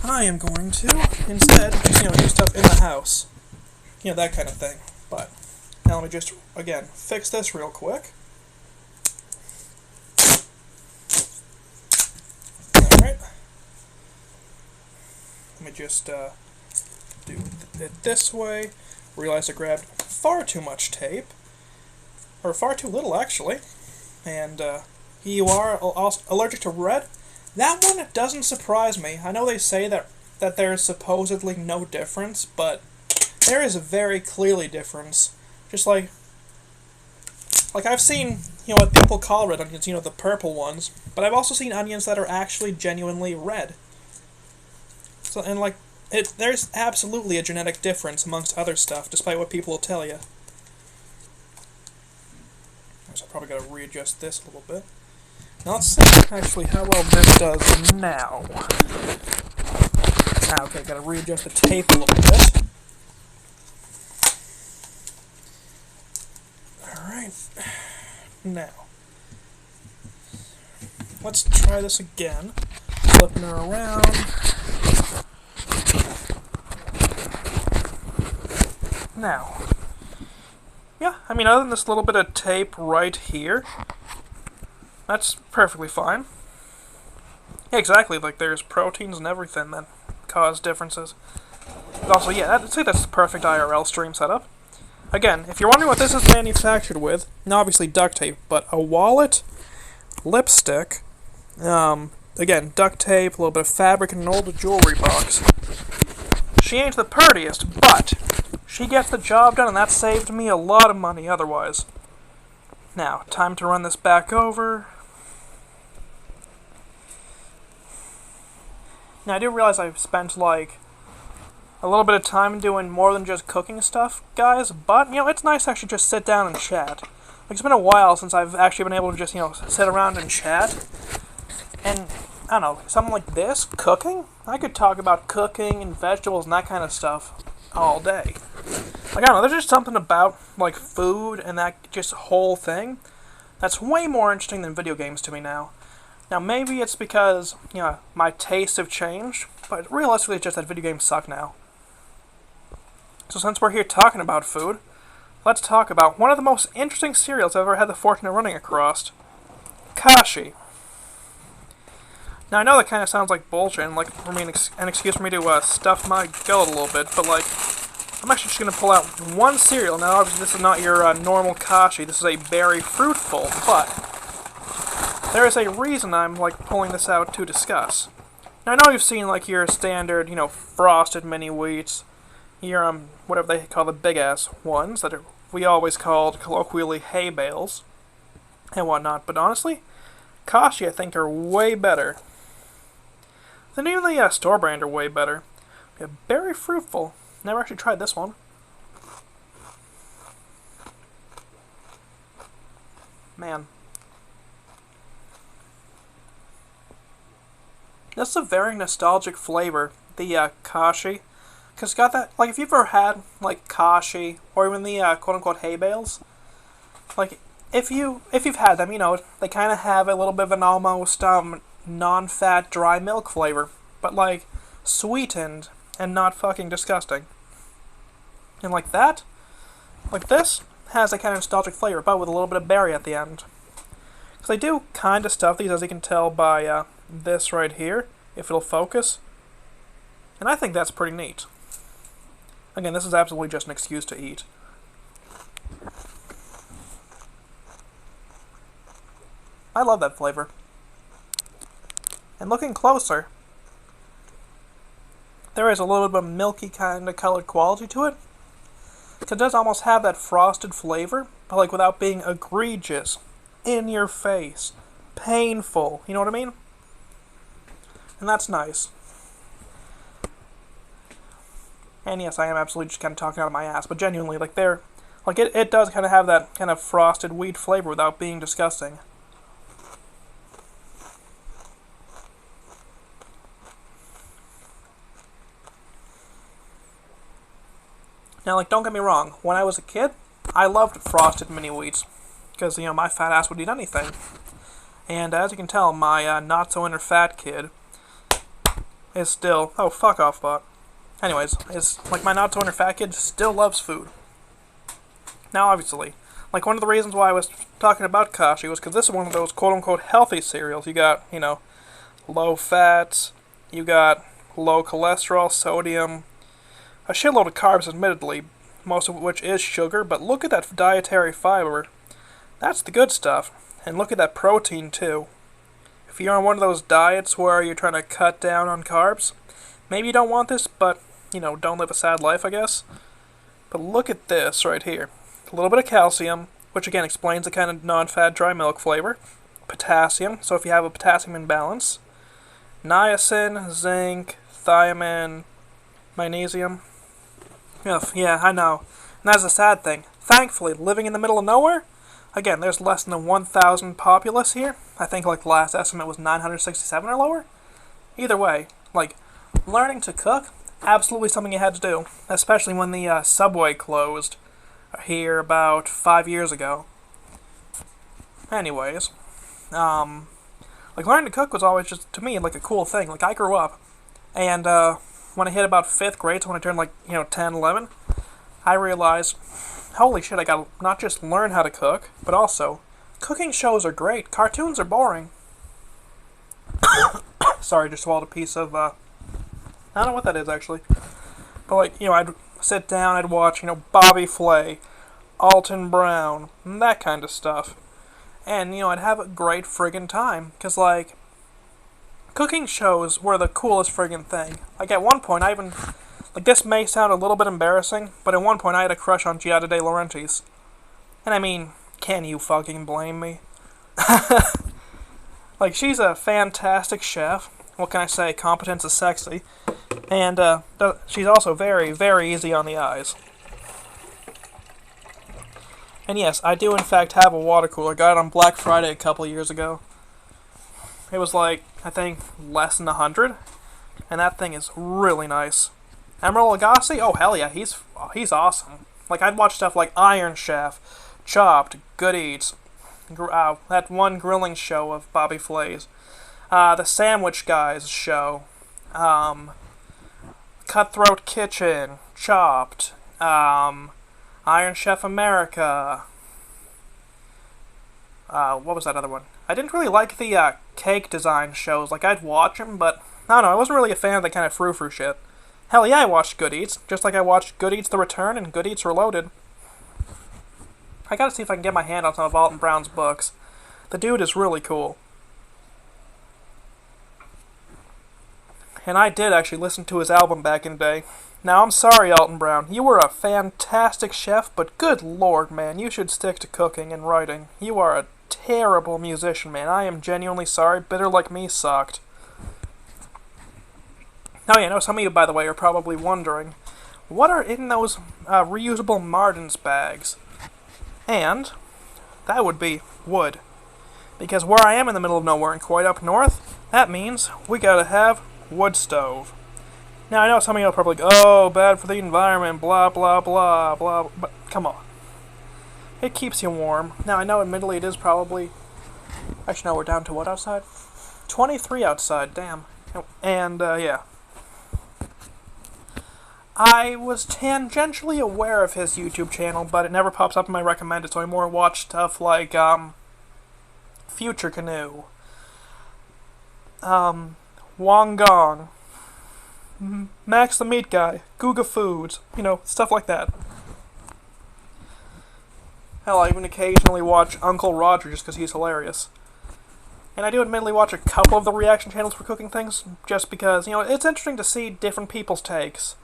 I am going to, instead, just, do stuff in the house. That kind of thing. But, now let me just, again, fix this real quick. Alright. Let me just, do it this way. Realized I grabbed far too much tape. Or far too little, actually. And, you are also allergic to red. That one doesn't surprise me. I know they say that there is supposedly no difference, but there is a very clearly difference. Just like I've seen, what people call red onions, the purple ones, but I've also seen onions that are actually genuinely red. So, and there's absolutely a genetic difference amongst other stuff, despite what people will tell you. So I probably gotta readjust this a little bit. Now let's see actually how well this does now. Okay, gotta readjust the tape a little bit. Alright. Now. Let's try this again. Flipping her around. Now. Yeah, I mean, other than this little bit of tape right here, that's perfectly fine. Yeah, exactly, there's proteins and everything that cause differences. But also, yeah, I'd say that's the perfect IRL stream setup. Again, if you're wondering what this is manufactured with, now obviously duct tape, but a wallet, lipstick, again, duct tape, a little bit of fabric, and an old jewelry box. She ain't the prettiest, but she gets the job done, and that saved me a lot of money otherwise. Now, time to run this back over. Now, I do realize I've spent, a little bit of time doing more than just cooking stuff, guys, but, it's nice to actually just sit down and chat. It's been a while since I've actually been able to just, sit around and chat. And, I don't know, something like this, cooking? I could talk about cooking and vegetables and that kind of stuff all day. I don't know, there's just something about, food and that just whole thing that's way more interesting than video games to me now. Now, maybe it's because, my tastes have changed, but realistically it's just that video games suck now. So since we're here talking about food, let's talk about one of the most interesting cereals I've ever had the fortune of running across. Kashi. Now, I know that kind of sounds like bullshit, and an excuse for me to stuff my gullet a little bit, but I'm actually just going to pull out one cereal. Now, obviously, this is not your normal Kashi. This is a Berry Fruitful, but there is a reason I'm pulling this out to discuss. Now, I know you've seen your standard, frosted mini wheats, your whatever they call the big ass ones that we always called colloquially hay bales and whatnot. But honestly, Kashi I think are way better. Then even the store brand are way better. Yeah, Berry Fruitful. Never actually tried this one. Man. This is a very nostalgic flavor, the Kashi. Because it's got that, if you've ever had, Kashi, or even the quote-unquote hay bales, if you've had them, they kind of have a little bit of an almost, non-fat dry milk flavor, but, sweetened and not fucking disgusting. And this has a kind of nostalgic flavor, but with a little bit of berry at the end. Because they do kind of stuff these, as you can tell by, this right here, if it'll focus. And I think that's pretty neat. Again, this is absolutely just an excuse to eat. I love that flavor. And looking closer, there is a little bit of milky kind of colored quality to it. So it does almost have that frosted flavor, but without being egregious, in your face, painful, you know what I mean? And that's nice. And yes, I am absolutely just kind of talking out of my ass, but genuinely, it does kind of have that kind of frosted wheat flavor without being disgusting. Now, don't get me wrong, when I was a kid, I loved frosted mini wheats, because, my fat ass would eat anything. And as you can tell, my not-so-inner-fat kid is still... Oh, fuck off, bot. Anyways, my not-so-inner-fat kid still loves food. Now, obviously, one of the reasons why I was talking about Kashi was because this is one of those quote-unquote healthy cereals. You got, low fats, you got low cholesterol, sodium, a shitload of carbs, admittedly, most of which is sugar, but look at that dietary fiber. That's the good stuff. And look at that protein, too. If you're on one of those diets where you're trying to cut down on carbs, maybe you don't want this, but, don't live a sad life, I guess. But look at this right here. A little bit of calcium, which again explains the kind of non-fat dry milk flavor. Potassium, so if you have a potassium imbalance. Niacin, zinc, thiamine, magnesium. Ugh, yeah, I know. And that's a sad thing. Thankfully, living in the middle of nowhere, again, there's less than 1,000 populace here. I think the last estimate was 967 or lower. Either way, learning to cook, absolutely something you had to do. Especially when the Subway closed here about 5 years ago. Anyways, learning to cook was always just, to me, a cool thing. I grew up, and when I hit about 5th grade, so when I turned 10, 11, I realized, holy shit, I gotta not just learn how to cook, but also, cooking shows are great. Cartoons are boring. Sorry, just swallowed a piece of, I don't know what that is, actually. But, I'd sit down, I'd watch, Bobby Flay, Alton Brown, and that kind of stuff. And, I'd have a great friggin' time. Because, cooking shows were the coolest friggin' thing. At one point, I even... this may sound a little bit embarrassing, but at one point I had a crush on Giada De Laurentiis. And I mean, can you fucking blame me? She's a fantastic chef. What can I say? Competence is sexy. And, she's also very, very easy on the eyes. And yes, I do in fact have a water cooler. Got it on Black Friday a couple years ago. It was I think, less than 100. And that thing is really nice. Emeril Lagasse? Oh, hell yeah, he's awesome. I'd watch stuff like Iron Chef, Chopped, Good Eats, that one grilling show of Bobby Flay's, the Sandwich Guys show, Cutthroat Kitchen, Chopped, Iron Chef America. What was that other one? I didn't really like the cake design shows. I'd watch them, but I don't know. I wasn't really a fan of the kind of frou-frou shit. Hell yeah, I watched Good Eats, just like I watched Good Eats The Return and Good Eats Reloaded. I gotta see if I can get my hand on some of Alton Brown's books. The dude is really cool. And I did actually listen to his album back in the day. Now, I'm sorry, Alton Brown. You were a fantastic chef, but good lord, man, you should stick to cooking and writing. You are a terrible musician, man. I am genuinely sorry. Bitter Like Me sucked. Now, I know some of you, by the way, are probably wondering, what are in those reusable Martin's bags? And that would be wood. Because where I am in the middle of nowhere and quite up north, that means we gotta have wood stove. Now, I know some of you are probably like, oh, bad for the environment, blah, blah, blah, blah, but come on. It keeps you warm. Now, I know admittedly it is probably... Actually, no, we're down to what outside? 23 outside, damn. And, yeah. I was tangentially aware of his YouTube channel, but it never pops up in my recommended, so I more watch stuff like, Future Canoe, Wong Gong, Max the Meat Guy, Guga Foods, stuff like that. Hell, I even occasionally watch Uncle Roger just because he's hilarious. And I do admittedly watch a couple of the reaction channels for cooking things, just because, it's interesting to see different people's takes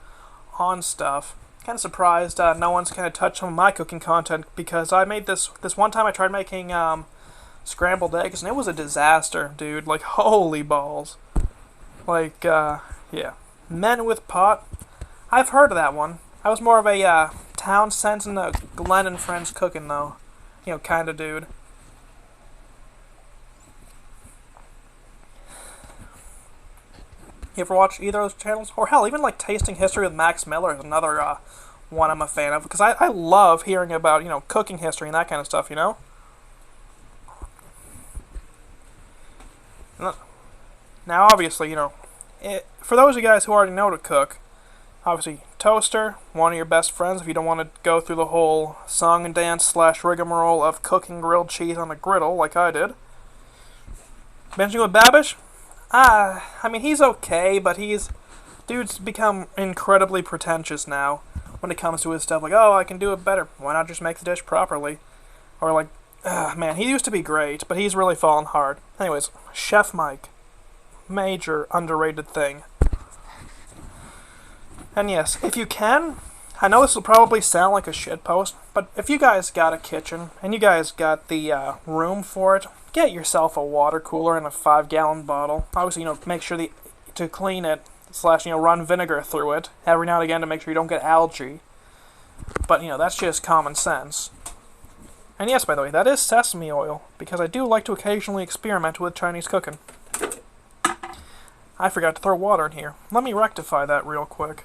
on stuff. Kind of surprised no one's kind of touched some of my cooking content, because I made this one time I tried making scrambled eggs, and it was a disaster, dude. Holy balls. Yeah. Men with Pot. I've heard of that one. I was more of a Town Sense and Glenn and Friends Cooking, though. Kind of dude. You ever watch either of those channels? Or hell, even Tasting History with Max Miller is another one I'm a fan of. Because I love hearing about, cooking history and that kind of stuff, Now, obviously, for those of you guys who already know to cook, obviously, toaster, one of your best friends if you don't want to go through the whole song and dance / rigmarole of cooking grilled cheese on a griddle like I did. Benching with Babish? I mean, he's okay, but dude's become incredibly pretentious now when it comes to his stuff. Oh, I can do it better. Why not just make the dish properly? Or Man, he used to be great, but he's really fallen hard. Anyways, Chef Mike. Major underrated thing. And yes, if you can, I know this will probably sound like a shitpost, but if you guys got a kitchen, and you guys got the room for it, get yourself a water cooler and a 5-gallon bottle. Obviously, make sure to clean it, / run vinegar through it every now and again to make sure you don't get algae. But, that's just common sense. And yes, by the way, that is sesame oil, because I do like to occasionally experiment with Chinese cooking. I forgot to throw water in here. Let me rectify that real quick.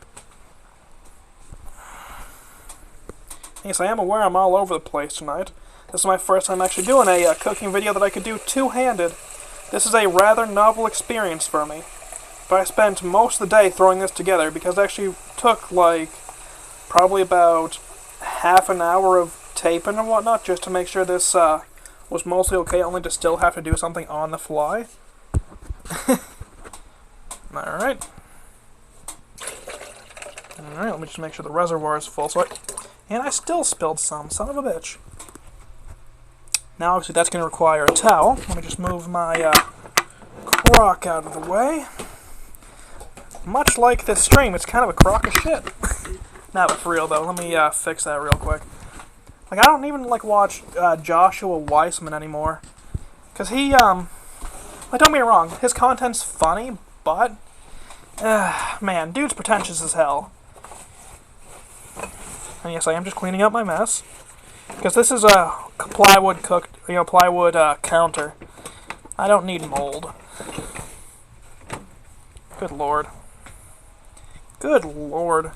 Yes, I am aware I'm all over the place tonight. This is my first time actually doing a cooking video that I could do two-handed. This is a rather novel experience for me. But I spent most of the day throwing this together because it actually took, probably about half an hour of taping and whatnot just to make sure this was mostly okay, only to still have to do something on the fly. Alright. Alright, let me just make sure the reservoir is full. And I still spilled some, son of a bitch. Now, obviously, that's going to require a towel. Let me just move my crock out of the way. Much like this stream, it's kind of a crock of shit. Nah, but for real, though, let me fix that real quick. I don't even, watch Joshua Weissman anymore. Because he, don't get me wrong, his content's funny, but, man, dude's pretentious as hell. And yes, I am just cleaning up my mess. Because this is a plywood counter. I don't need mold. Good lord. Good lord.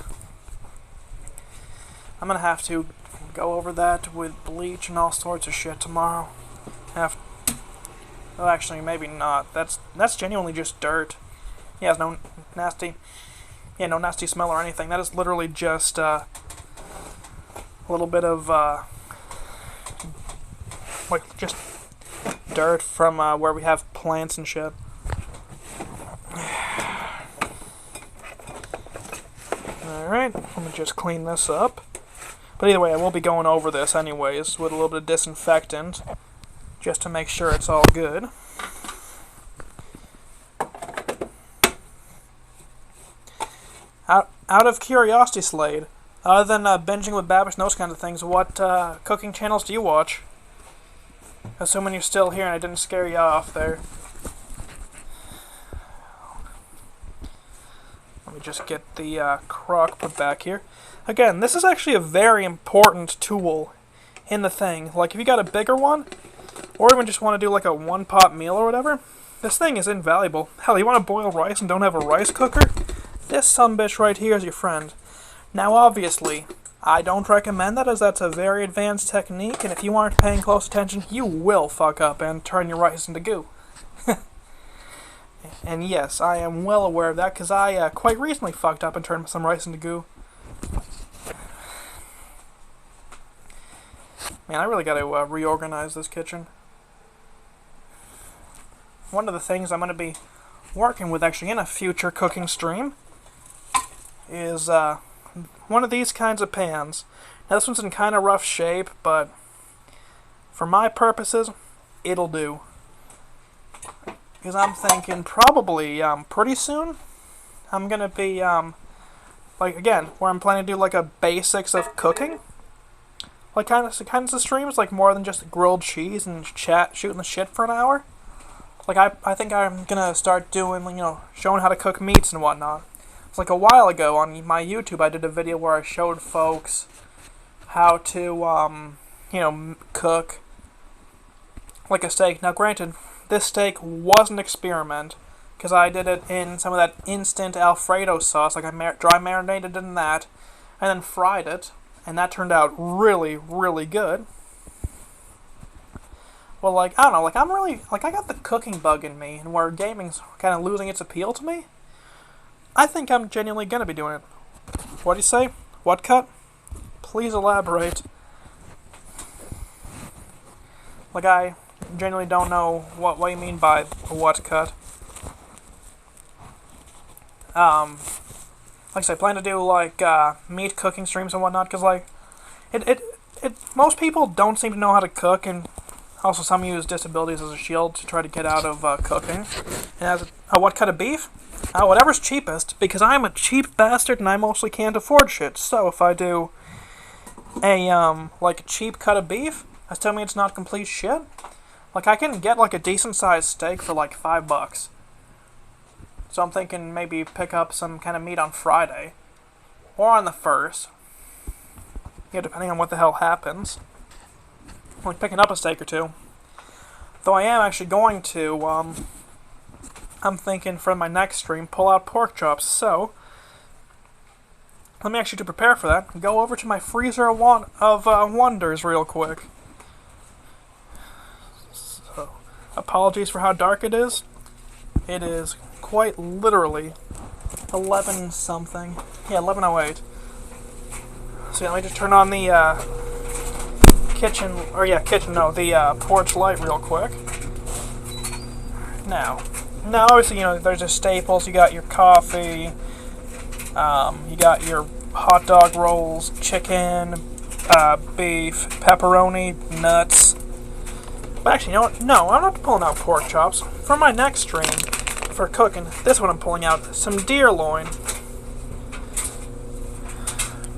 I'm gonna have to go over that with bleach and all sorts of shit tomorrow. Well, actually, maybe not. That's genuinely just dirt. He has no nasty smell or anything. That is literally just a little bit of just dirt from where we have plants and shit. Alright, let me just clean this up. But either way, I will be going over this anyways with a little bit of disinfectant just to make sure it's all good. Out of curiosity, Slade, other than binging with Babish and those kinds of things, what cooking channels do you watch? Assuming you're still here and I didn't scare you off there. Let me just get the crock put back here. Again, this is actually a very important tool in the thing. If you got a bigger one, or even just want to do a one-pot meal or whatever, this thing is invaluable. Hell, you want to boil rice and don't have a rice cooker? This sumbitch right here is your friend. Now, obviously, I don't recommend that, as that's a very advanced technique, and if you aren't paying close attention, you will fuck up and turn your rice into goo. And yes, I am well aware of that, because I quite recently fucked up and turned some rice into goo. Man, I really gotta reorganize this kitchen. One of the things I'm gonna be working with, actually, in a future cooking stream is one of these kinds of pans. Now, this one's in kind of rough shape, but for my purposes, it'll do. Because I'm thinking probably pretty soon I'm gonna be again, where I'm planning to do a basics of cooking, kind of streams, more than just grilled cheese and shooting the shit for an hour. I think I'm gonna start doing showing how to cook meats and whatnot. It's a while ago on my YouTube I did a video where I showed folks how to cook a steak. Now, granted, this steak was an experiment, because I did it in some of that instant Alfredo sauce. I dry marinated in that, and then fried it, and that turned out really, really good. Well, I don't know, I'm really, I got the cooking bug in me, and where gaming's kind of losing its appeal to me, I think I'm genuinely gonna be doing it. What do you say? What cut? Please elaborate. I genuinely don't know what you mean by what cut. Like I said, I plan to do meat cooking streams and whatnot, because most people don't seem to know how to cook, and Also, some use disabilities as a shield to try to get out of cooking. And what cut of beef? Whatever's cheapest, because I'm a cheap bastard and I mostly can't afford shit. So if I do a like a cheap cut of beef, that still means it's not complete shit. Like I can get like a decent sized steak for like $5. So I'm thinking maybe pick up some kind of meat on Friday or on the 1st. Yeah, depending on what the hell happens. Like picking up a steak or two. Though I am actually going to, I'm thinking for my next stream, pull out pork chops. So, let me actually, to prepare for that, go over to my freezer of wonders real quick. So, apologies for how dark it is. It is quite literally 11 something. Yeah, 11:08. So let me just turn on the the porch light real quick. Now obviously, there's just staples. You got your coffee, you got your hot dog rolls, chicken, beef, pepperoni, nuts. But actually, you know what? No, I'm not pulling out pork chops. For my next stream, for cooking, this one I'm pulling out some deer loin.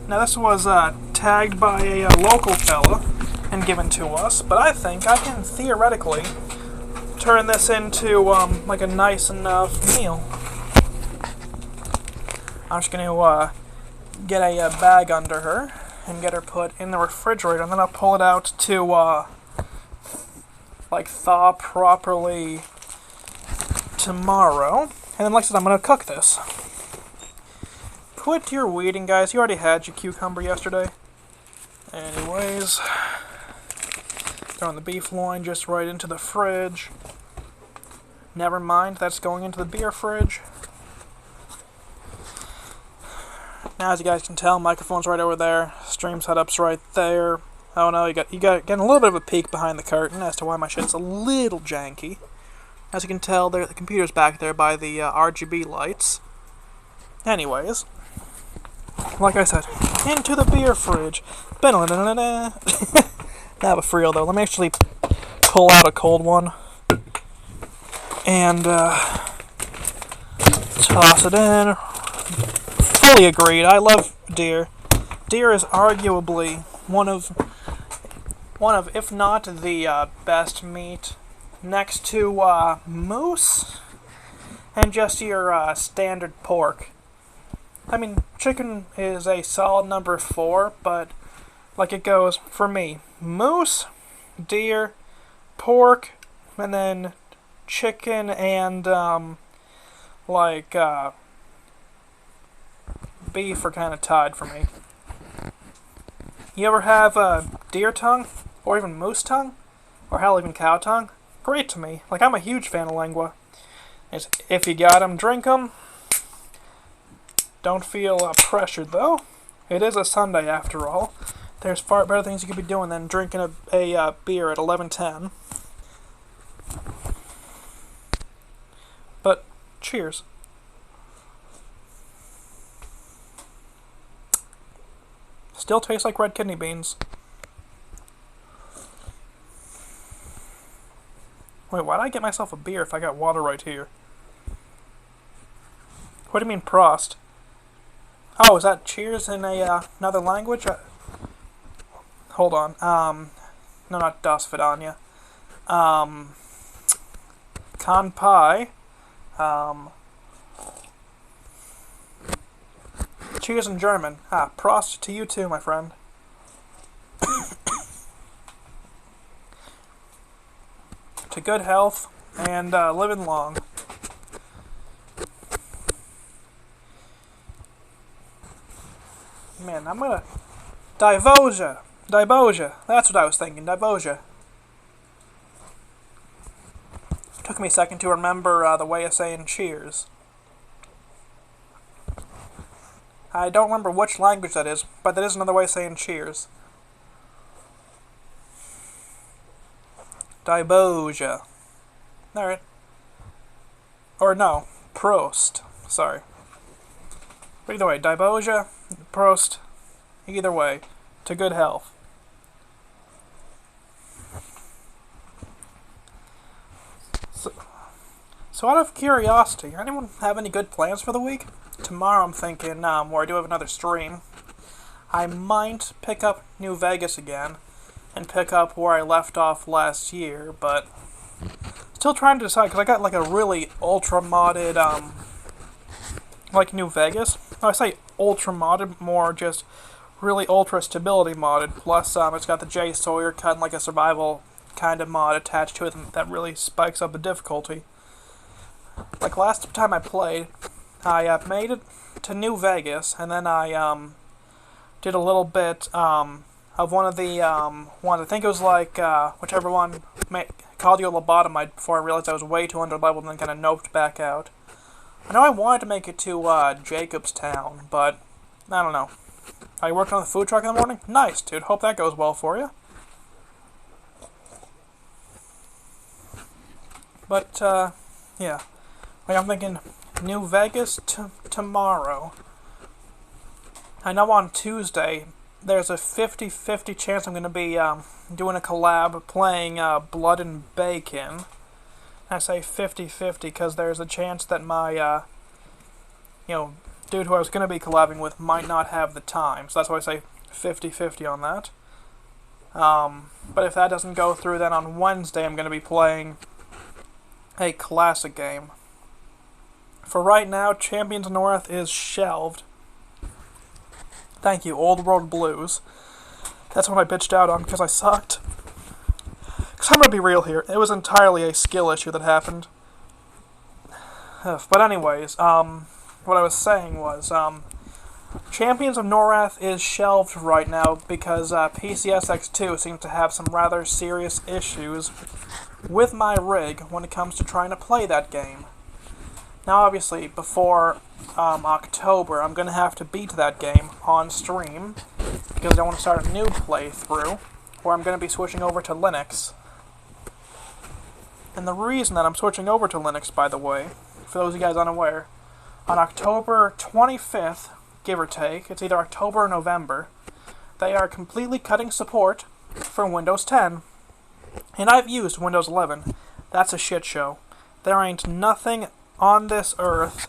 Now this was tagged by a local fella and given to us, but I think I can theoretically turn this into like a nice enough meal. I'm just going to get a bag under her and get her put in the refrigerator, and then I'll pull it out to like thaw properly tomorrow. And then like I said, I'm going to cook this. Quit your weeding, guys. You already had your cucumber yesterday. Anyways, throwing the beef loin just right into the fridge. Never mind, that's going into the beer fridge. Now, as you guys can tell, microphone's right over there. Stream setup's right there. Oh no, you got getting a little bit of a peek behind the curtain as to why my shit's a little janky. As you can tell, the computer's back there by the RGB lights. Anyways, like I said, into the beer fridge. Now I have a Frio though. Let me actually pull out a cold one and toss it in. Fully agreed. I love deer. Deer is arguably one of, if not the best meat, next to moose and just your standard pork. I mean, chicken is a solid number 4, but like it goes for me: moose, deer, pork, and then chicken and beef are kind of tied for me. You ever have deer tongue, or even moose tongue, or hell, even cow tongue? Great to me. Like, I'm a huge fan of lingua. If you got 'em, drink 'em. Don't feel pressured though. It is a Sunday after all. There's far better things you could be doing than drinking a beer at 11:10. But cheers. Still tastes like red kidney beans. Wait, why'd I get myself a beer if I got water right here? What do you mean, Prost? Oh, is that cheers in another language? Hold on. No, not Das Vidania. Kanpai. Cheers in German. Prost to you too, my friend. To good health and living long. Man, I'm gonna... Divosia! That's what I was thinking, Divosia. Took me a second to remember the way of saying cheers. I don't remember which language that is, but that is another way of saying cheers. Divosia. Alright. Or no, Prost. Sorry. But either way, Divosia, Prost, either way, to good health. So out of curiosity, anyone have any good plans for the week? Tomorrow I'm thinking, where I do have another stream, I might pick up New Vegas again, and pick up where I left off last year, but still trying to decide, because I got like a really ultra-modded, like New Vegas. No, I say ultra-modded, more just really ultra-stability modded, plus it's got the Jay Sawyer cut and like a survival kind of mod attached to it that really spikes up the difficulty. Like last time I played, I made it to New Vegas, and then I did a little bit of one of the ones. I think it was like whichever one called you a lobotomite before I realized I was way too underleveled and then kind of noped back out. I know I wanted to make it to Jacobstown, but I don't know. Are you working on the food truck in the morning? Nice, dude. Hope that goes well for you. But yeah. Like, I'm thinking New Vegas tomorrow. I know on Tuesday there's a 50-50 chance I'm going to be doing a collab playing Blood and Bacon. I say 50-50 because there's a chance that my, dude who I was going to be collabing with might not have the time. So that's why I say 50-50 on that. But if that doesn't go through, then on Wednesday I'm going to be playing a classic game. For right now, Champions North is shelved. Thank you, Old World Blues. That's what I bitched out on because I sucked. Because I'm going to be real here, it was entirely a skill issue that happened. But anyways, what I was saying was, Champions of Norath is shelved right now because PCSX2 seems to have some rather serious issues with my rig when it comes to trying to play that game. Now, obviously, before October, I'm going to have to beat that game on stream, because I want to start a new playthrough, where I'm going to be switching over to Linux. And the reason that I'm switching over to Linux, by the way, for those of you guys unaware, on October 25th, give or take, it's either October or November, they are completely cutting support for Windows 10. And I've used Windows 11. That's a shit show. There ain't nothing on this earth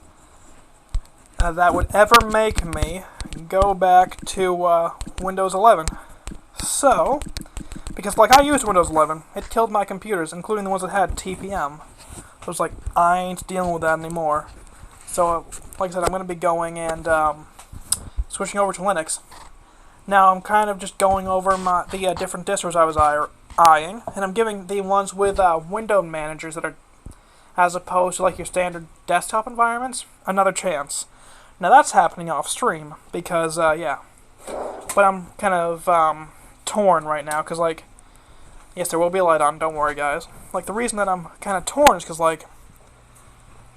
that would ever make me go back to Windows 11. So, because like I used Windows 11, it killed my computers, including the ones that had TPM. I was like, I ain't dealing with that anymore. So, like I said, I'm going to be going and switching over to Linux. Now, I'm kind of just going over the different distros I was eyeing, and I'm giving the ones with window managers that are, as opposed to like your standard desktop environments, another chance. Now that's happening off stream, because, yeah. But I'm kind of, torn right now, because, like, yes, there will be a light on, don't worry, guys. Like, the reason that I'm kind of torn is because, like,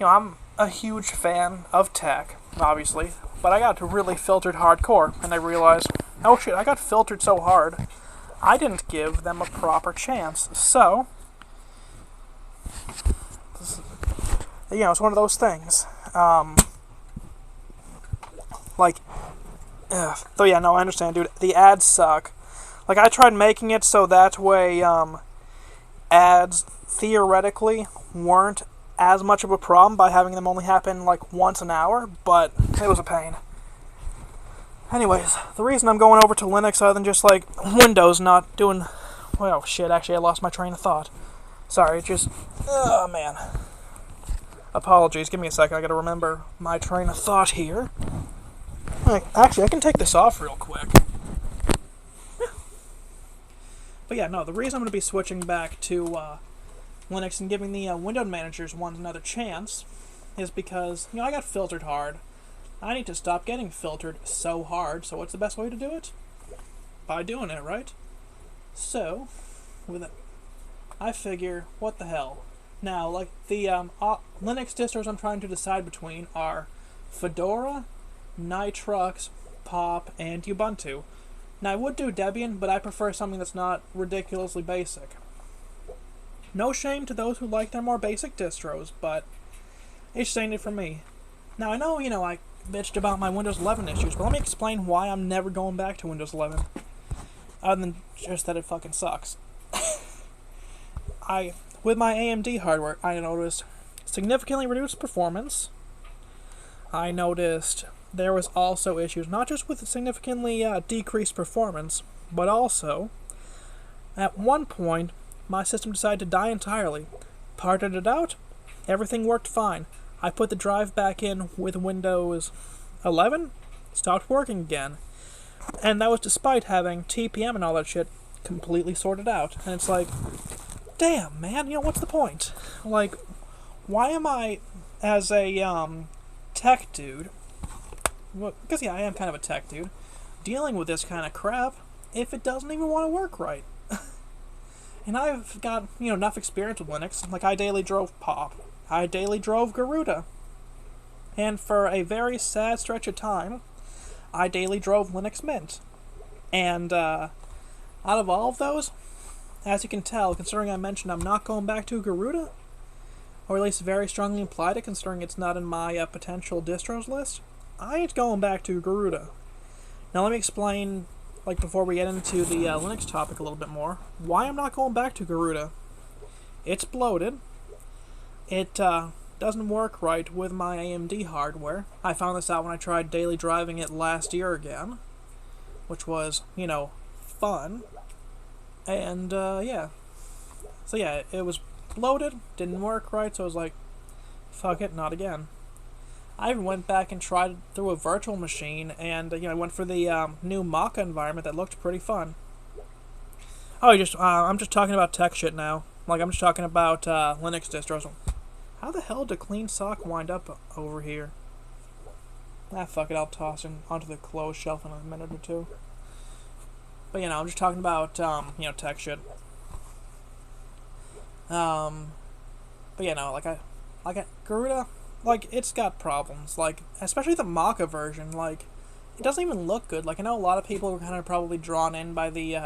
I'm a huge fan of tech, obviously, but I got really filtered hardcore, and I realized, oh shit, I got filtered so hard, I didn't give them a proper chance, so it's one of those things. Though yeah, no, I understand, dude. The ads suck. Like, I tried making it so that way, ads theoretically weren't as much of a problem by having them only happen, like, once an hour, but it was a pain. Anyways, the reason I'm going over to Linux other than just, like, Windows not doing... Well, shit, actually, I lost my train of thought. Sorry, just... Oh, man. Apologies, give me a second, I gotta remember my train of thought here. Actually, I can take this off real quick. But yeah, no, the reason I'm going to be switching back to Linux and giving the window managers ones another chance is because, I got filtered hard. I need to stop getting filtered so hard, so what's the best way to do it? By doing it, right? So, with it, I figure, what the hell? Now, like, the Linux distros I'm trying to decide between are Fedora, Nitrux, Pop, and Ubuntu. Now, I would do Debian, but I prefer something that's not ridiculously basic. No shame to those who like their more basic distros, but it's just ain't it for me. Now, I know, I bitched about my Windows 11 issues, but let me explain why I'm never going back to Windows 11. Other than just that it fucking sucks. With my AMD hardware, I noticed significantly reduced performance. I noticed there was also issues not just with significantly decreased performance, but also at one point my system decided to die entirely. Parted it out, everything worked fine. I put the drive back in with Windows 11, stopped working again. And that was despite having TPM and all that shit completely sorted out. And it's like, damn, man, you know, what's the point? Like, why am I, as a tech dude, well, because yeah, I am kind of a tech dude, dealing with this kind of crap if it doesn't even want to work right? And I've got, you know, enough experience with Linux. Like, I daily drove Pop. I daily drove Garuda. And for a very sad stretch of time, I daily drove Linux Mint. And out of all of those, as you can tell, considering I mentioned I'm not going back to Garuda, or at least very strongly implied it considering it's not in my potential distros list, I ain't going back to Garuda. Now let me explain, like before we get into the Linux topic a little bit more, why I'm not going back to Garuda. It's bloated. It doesn't work right with my AMD hardware. I found this out when I tried daily driving it last year again, which was, you know, fun. And yeah. So yeah, it was bloated, didn't work right, so I was like, fuck it, not again. I even went back and tried through a virtual machine, and you know, I went for the new Maka environment that looked pretty fun. Oh, I'm just talking about tech shit now. Like, I'm just talking about Linux distros. How the hell did Clean Sock wind up over here? Ah, fuck it, I'll toss it onto the closed shelf in a minute or two. But, you know, I'm just talking about, you know, tech shit. But, you know, like Garuda, like, it's got problems. Like, especially the Maka version, like, it doesn't even look good. Like, I know a lot of people were kind of probably drawn in by the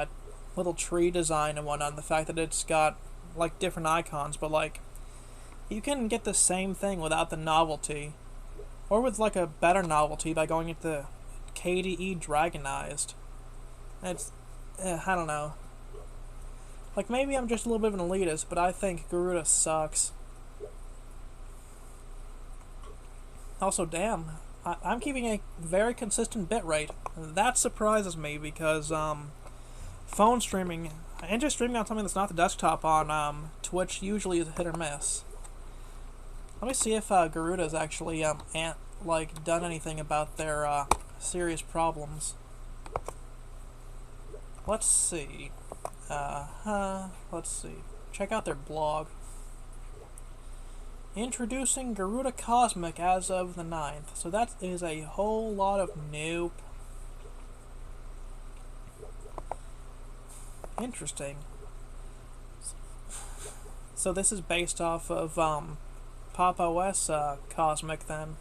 little tree design and whatnot, and the fact that it's got, like, different icons, but, like, you can get the same thing without the novelty. Or with, like, a better novelty by going into KDE Dragonized. It's, I don't know. Like, maybe I'm just a little bit of an elitist, but I think Garuda sucks. Also, damn, I'm keeping a very consistent bitrate. That surprises me because, phone streaming, and just streaming on something that's not the desktop on, Twitch usually is a hit or miss. Let me see if, Garuda's actually, done anything about their, serious problems. Let's see. Let's see. Check out their blog. Introducing Garuda Cosmic as of the 9th. So that is a whole lot of nope. Interesting. So this is based off of, Pop! OS, Cosmic then.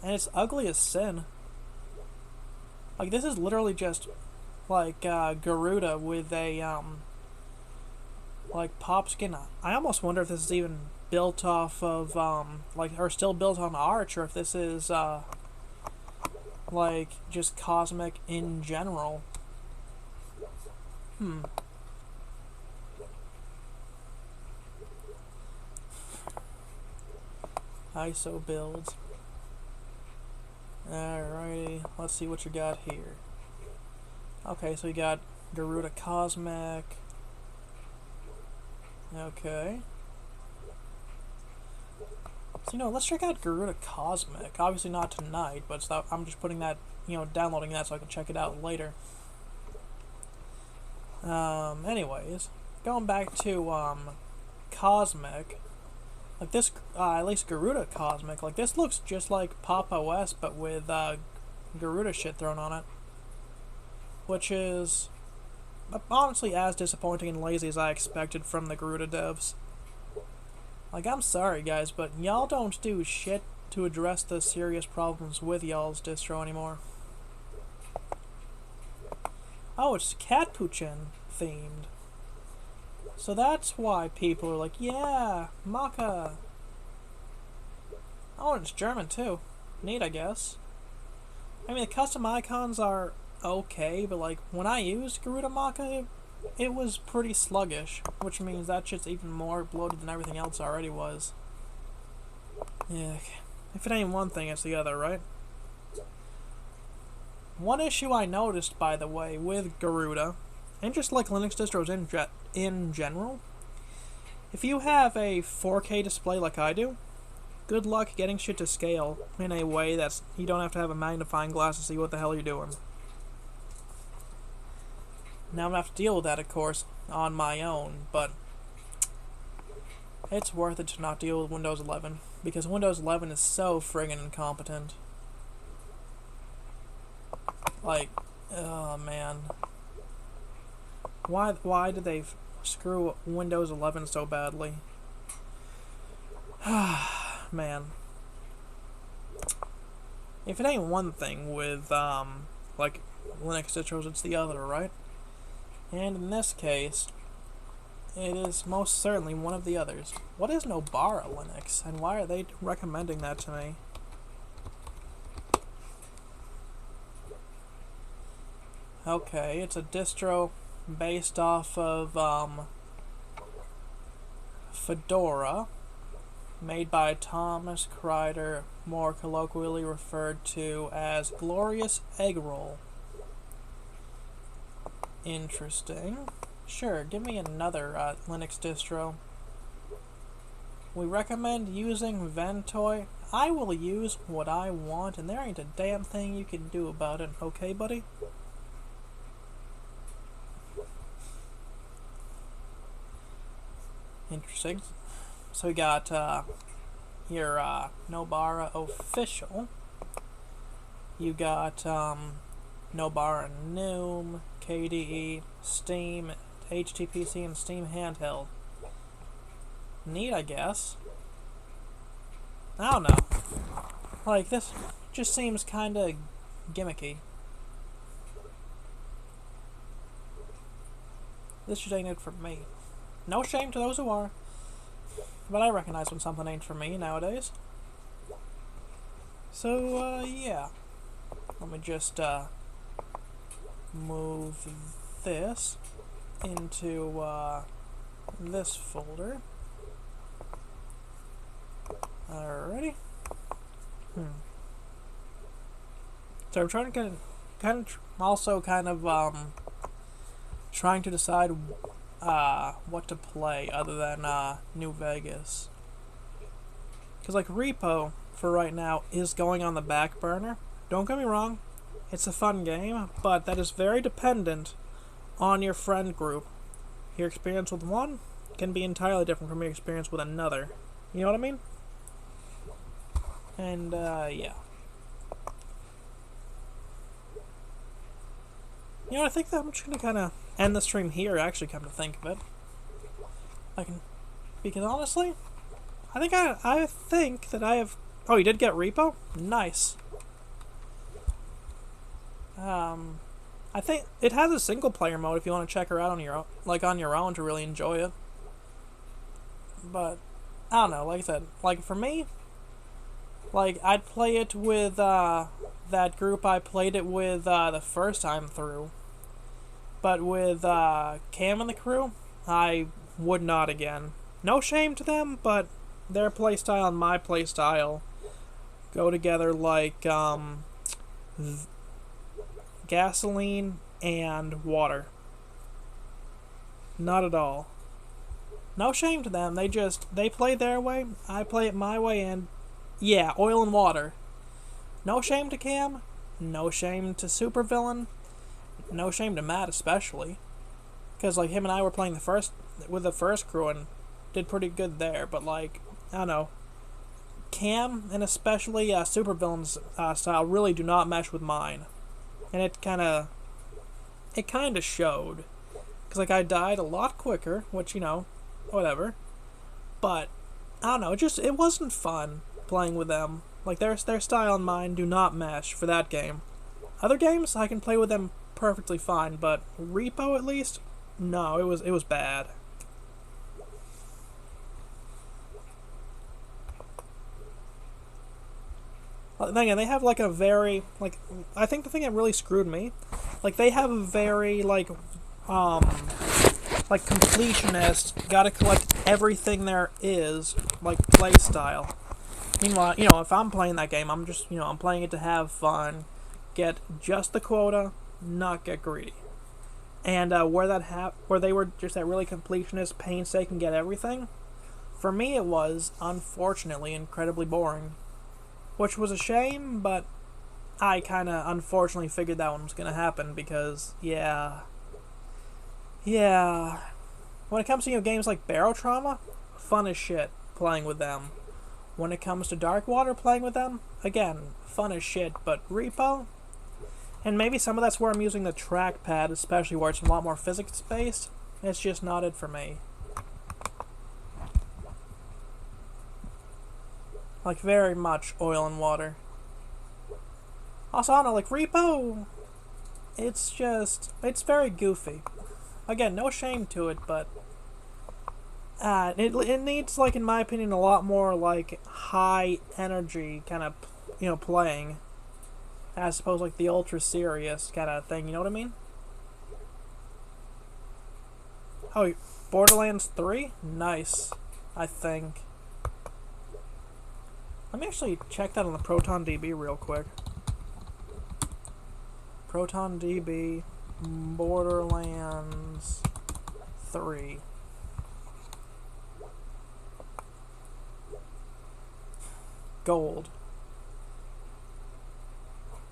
And it's ugly as sin. Like, this is literally just, like, Garuda with a, like, Pop skin. I almost wonder if this is even built off of, or still built on Arch, or if this is, like, just Cosmic in general. ISO builds. Alrighty, let's see what you got here. Okay, so you got Garuda Cosmic. Okay. So, you know, let's check out Garuda Cosmic. Obviously not tonight, but I'm just putting that, you know, downloading that so I can check it out later. Anyways, going back to, Cosmic. Like this, at least Garuda Cosmic, like this looks just like Pop! OS, but with, Garuda shit thrown on it. Which is honestly as disappointing and lazy as I expected from the Garuda devs. Like, I'm sorry guys, but y'all don't do shit to address the serious problems with y'all's distro anymore. Oh, it's Catpuchin themed. So that's why people are like, yeah, Maka. Oh, and it's German too. Neat, I guess. I mean, the custom icons are okay, but like, when I used Garuda Maka, it was pretty sluggish, which means that shit's even more bloated than everything else already was. Yeah, if it ain't one thing, it's the other, right? One issue I noticed, by the way, with Garuda, and just like Linux distros in general, if you have a 4K display like I do, good luck getting shit to scale in a way that's you don't have to have a magnifying glass to see what the hell you're doing. Now I'm gonna have to deal with that, of course, on my own, but it's worth it to not deal with Windows 11, because Windows 11 is so friggin' incompetent. Like, oh man. Why did they screw Windows 11 so badly? Man. If it ain't one thing with, like, Linux distros, it's the other, right? And in this case, it is most certainly one of the others. What is Nobara Linux, and why are they recommending that to me? Okay, it's a distro based off of, Fedora, made by Thomas Kreider, more colloquially referred to as Glorious Egg Roll. Interesting. Sure, give me another Linux distro. We recommend using Ventoy. I will use what I want, and there ain't a damn thing you can do about it, okay, buddy? Interesting. So we got your Nobara Official. You got Nobara Noom, KDE, Steam, HTPC, and Steam Handheld. Neat, I guess. I don't know. Like, this just seems kinda gimmicky. This just ain't it for me. No shame to those who are, but I recognize when something ain't for me nowadays. So, yeah. Let me just, move this into, this folder. Alrighty. So I'm trying to trying to decide what to play other than New Vegas. Because like Repo for right now is going on the back burner. Don't get me wrong, it's a fun game, but that is very dependent on your friend group. Your experience with one can be entirely different from your experience with another. You know what I mean? And yeah. You know, I think that I'm just gonna kind of end the stream here, actually, come to think of it. Because honestly, I think that I have... Oh, you did get Repo? Nice. I think it has a single player mode if you want to check her out on your own, to really enjoy it. But, I don't know, like I said, like for me, like I'd play it with, that group I played it with, the first time through. But with Cam and the crew, I would not again. No shame to them, but their playstyle and my playstyle go together like gasoline and water. Not at all. No shame to them. They play their way, I play it my way, and yeah, oil and water. No shame to Cam. No shame to Supervillain. No shame to Matt, especially, because like him and I were playing with the first crew and did pretty good there. But like, I don't know, Cam and especially Supervillain's style really do not mesh with mine, and it kind of showed. Because like I died a lot quicker, which, you know, whatever. But I don't know, it wasn't fun playing with them. Like their style and mine do not mesh for that game. Other games I can play with them perfectly fine, but Repo at least, no, it was bad. Then again, they have like a very, like, I think the thing that really screwed me, like they have a very like like completionist, gotta collect everything there is, like playstyle. Meanwhile, if I'm playing that game, I'm just, I'm playing it to have fun, get just the quota, not get greedy. And where they were just that really completionist, painstaking, get everything. For me, it was unfortunately incredibly boring, which was a shame. But I kind of unfortunately figured that one was gonna happen because, yeah. When it comes to games like Barotrauma, fun as shit playing with them. When it comes to Darkwater, playing with them, again, fun as shit. But Repo, and maybe some of that's where I'm using the trackpad, especially where it's a lot more physics-based, it's just not it for me. Like, very much oil and water. Also, I don't know, like, Repo, it's very goofy. Again, no shame to it, but it needs, like, in my opinion, a lot more, like, high energy kind of, playing, as opposed to, like, the ultra serious kind of thing, you know what I mean? Oh, Borderlands 3? Nice, I think. Let me actually check that on the ProtonDB real quick. ProtonDB, Borderlands 3. Gold.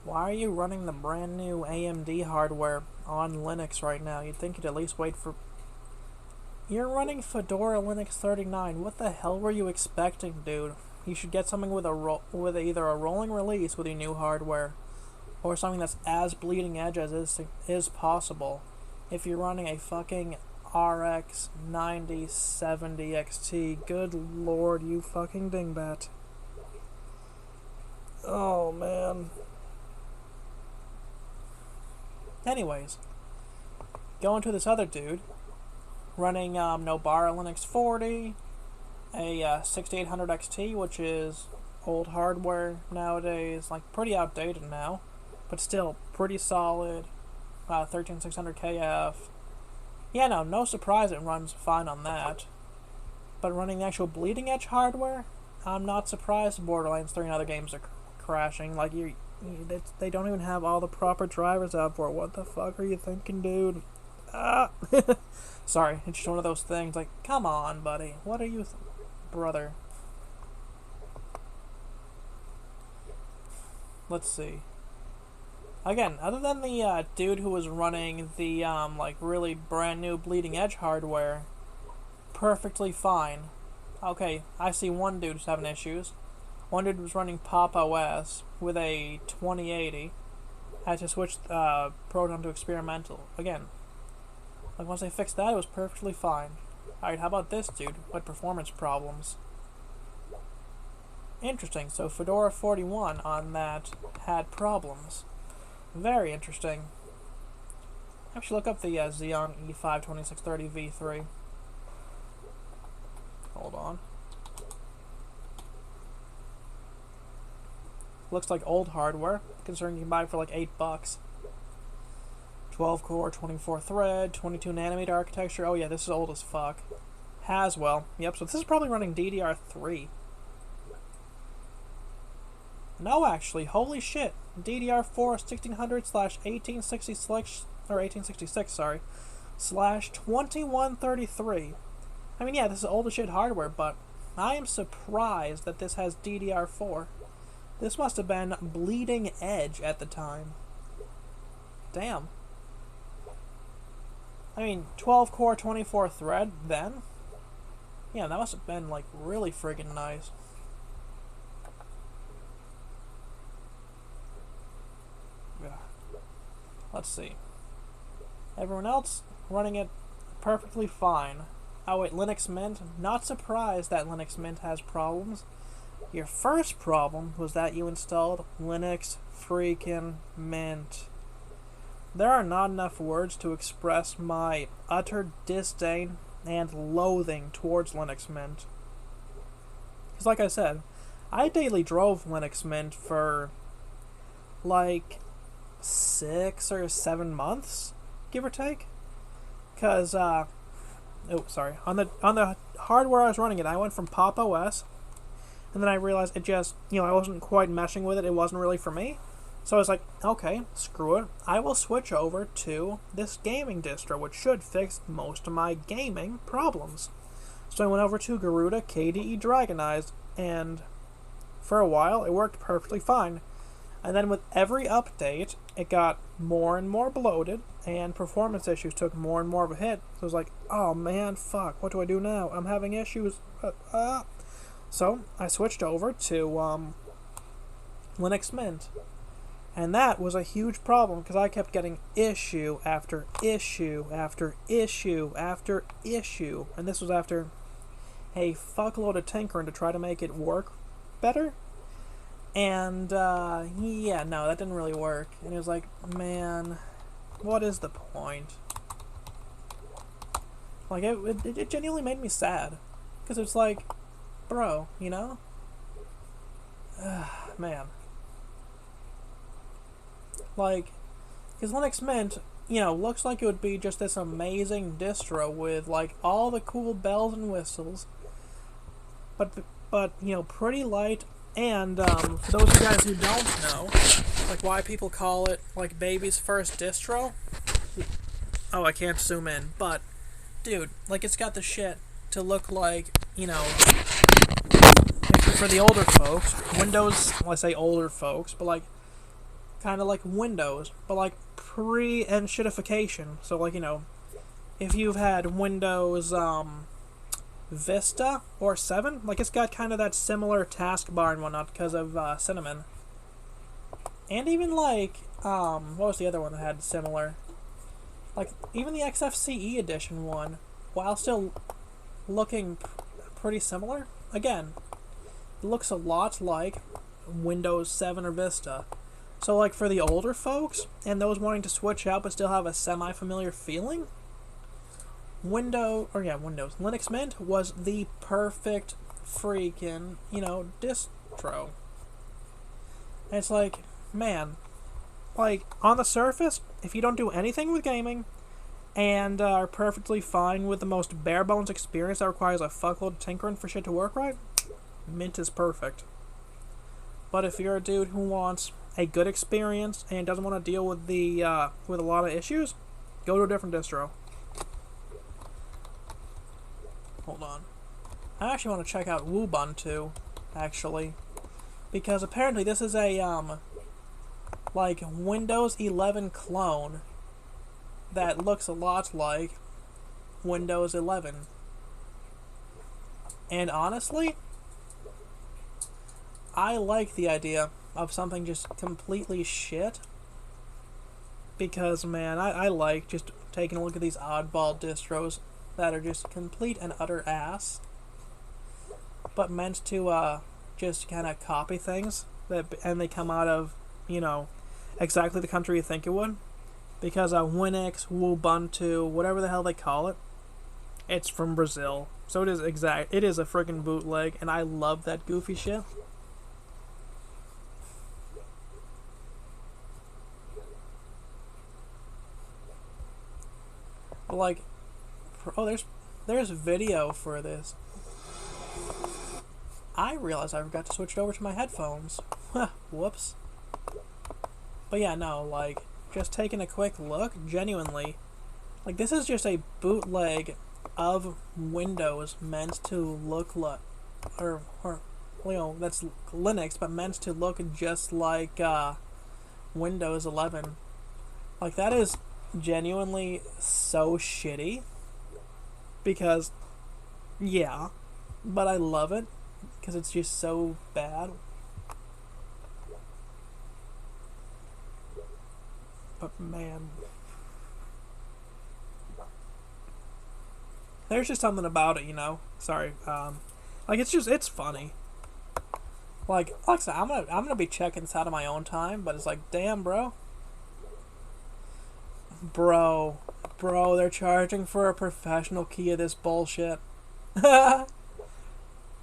Why are you running the brand new AMD hardware on Linux right now? You'd think you'd at least wait for... You're running Fedora Linux 39. What the hell were you expecting, dude? You should get something with either a rolling release with your new hardware, or something that's as bleeding edge as is possible. If you're running a fucking RX 9070 XT, good lord, you fucking dingbat. Oh man. Anyways, going to this other dude running Nobara Linux 40, a 6800 XT, which is old hardware nowadays, like pretty outdated now, but still pretty solid. 13600 KF. Yeah, no surprise it runs fine on that. But running the actual bleeding edge hardware, I'm not surprised Borderlands 3 and other games are crashing. Like, they don't even have all the proper drivers out for it. What the fuck are you thinking, dude? Ah! Sorry, it's just one of those things. Like, come on, buddy. What are you... brother. Let's see. Again, other than the dude who was running the like really brand new bleeding edge hardware, perfectly fine. Okay, I see one dude who's having issues. One dude was running Pop! OS with a 2080. Had to switch Proton to experimental. Again, like once they fixed that, it was perfectly fine. Alright, how about this dude? What performance problems? Interesting, so Fedora 41 on that had problems. Very interesting. I should look up the Xeon E5 2630 V3. Hold on. Looks like old hardware, considering you can buy it for like $8. 12 core, 24 thread, 22 nanometer architecture. Oh yeah, this is old as fuck. Haswell. Yep, so this is probably running DDR3. No, actually, holy shit. DDR4 1600/1866 or 1866, sorry, /2133. I mean, yeah, this is old as shit hardware, but I am surprised that this has DDR4. This must have been bleeding edge at the time. Damn. I mean, 12 core, 24 thread then? Yeah, that must have been, like, really friggin' nice. Let's see. Everyone else running it perfectly fine. Oh wait, Linux Mint. Not surprised that Linux Mint has problems. Your first problem was that you installed Linux freaking Mint. There are not enough words to express my utter disdain and loathing towards Linux Mint. Because like I said, I daily drove Linux Mint for like 6 or 7 months, give or take. Because oh sorry, on the hardware I was running it, I went from Pop OS, and then I realized it just, I wasn't quite meshing with it. It wasn't really for me. So I was like, okay, screw it. I will switch over to this gaming distro, which should fix most of my gaming problems. So I went over to Garuda KDE Dragonized, and for a while it worked perfectly fine. And then with every update, it got more and more bloated, and performance issues took more and more of a hit. So I was like, oh man, fuck, what do I do now? I'm having issues. So I switched over to Linux Mint. And that was a huge problem, because I kept getting issue after issue after issue after issue. And this was after a fuckload of tinkering to try to make it work better. And, yeah, no, that didn't really work. And it was like, man, what is the point? Like, it genuinely made me sad. Because it's like, bro, man. Like, because Linux Mint, looks like it would be just this amazing distro with, like, all the cool bells and whistles. But pretty light. And, for those of you guys who don't know, like, why people call it, like, baby's first distro. Oh, I can't zoom in. But, dude, like, it's got the shit to look like, for the older folks, Windows, well, I say older folks, but, like, kind of like Windows, but like pre-enshittification. So like, if you've had Windows Vista or 7, like it's got kind of that similar taskbar and whatnot because of Cinnamon. And even like, what was the other one that had similar? Like, even the XFCE edition one, while still looking pretty similar, again, it looks a lot like Windows 7 or Vista. So, like, for the older folks, and those wanting to switch out but still have a semi-familiar feeling, Linux Mint was the perfect freaking, distro. And it's like, man, like, on the surface, if you don't do anything with gaming, and are perfectly fine with the most bare-bones experience that requires a fuckload of tinkering for shit to work right, Mint is perfect. But if you're a dude who wants a good experience and doesn't want to deal with with a lot of issues, go to a different distro. Hold on. I actually want to check out Ubuntu, actually, because apparently this is a like Windows 11 clone that looks a lot like Windows 11. And honestly, I like the idea of something just completely shit, because, man, I like just taking a look at these oddball distros that are just complete and utter ass, but meant to just kind of copy things, and they come out of, exactly the country you think it would, because Winx, Ubuntu, whatever the hell they call it, it's from Brazil, so it is a friggin' bootleg, and I love that goofy shit. Like, oh, there's video for this. I realized I forgot to switch it over to my headphones. Whoops. But yeah, no, like, just taking a quick look, genuinely, like, this is just a bootleg of Windows meant to look like, or that's Linux, but meant to look just like Windows 11. Like, that is genuinely so shitty, because, yeah, but I love it, because it's just so bad. But man, there's just something about it, sorry, like, it's funny. Like I said, I'm gonna be checking this out on my own time, but it's like, damn, bro, they're charging for a professional key of this bullshit.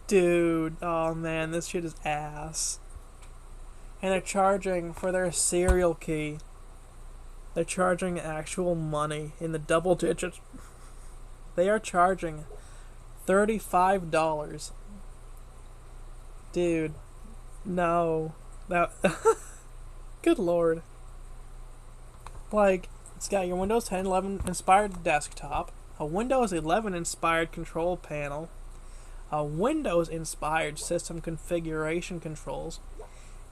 Dude, oh man, this shit is ass. And they're charging for their serial key. They're charging actual money in the double digits. They are charging $35. Dude, no. That good lord. Like, it's got your Windows 10, 11 inspired desktop, a Windows 11 inspired control panel, a Windows inspired system configuration controls,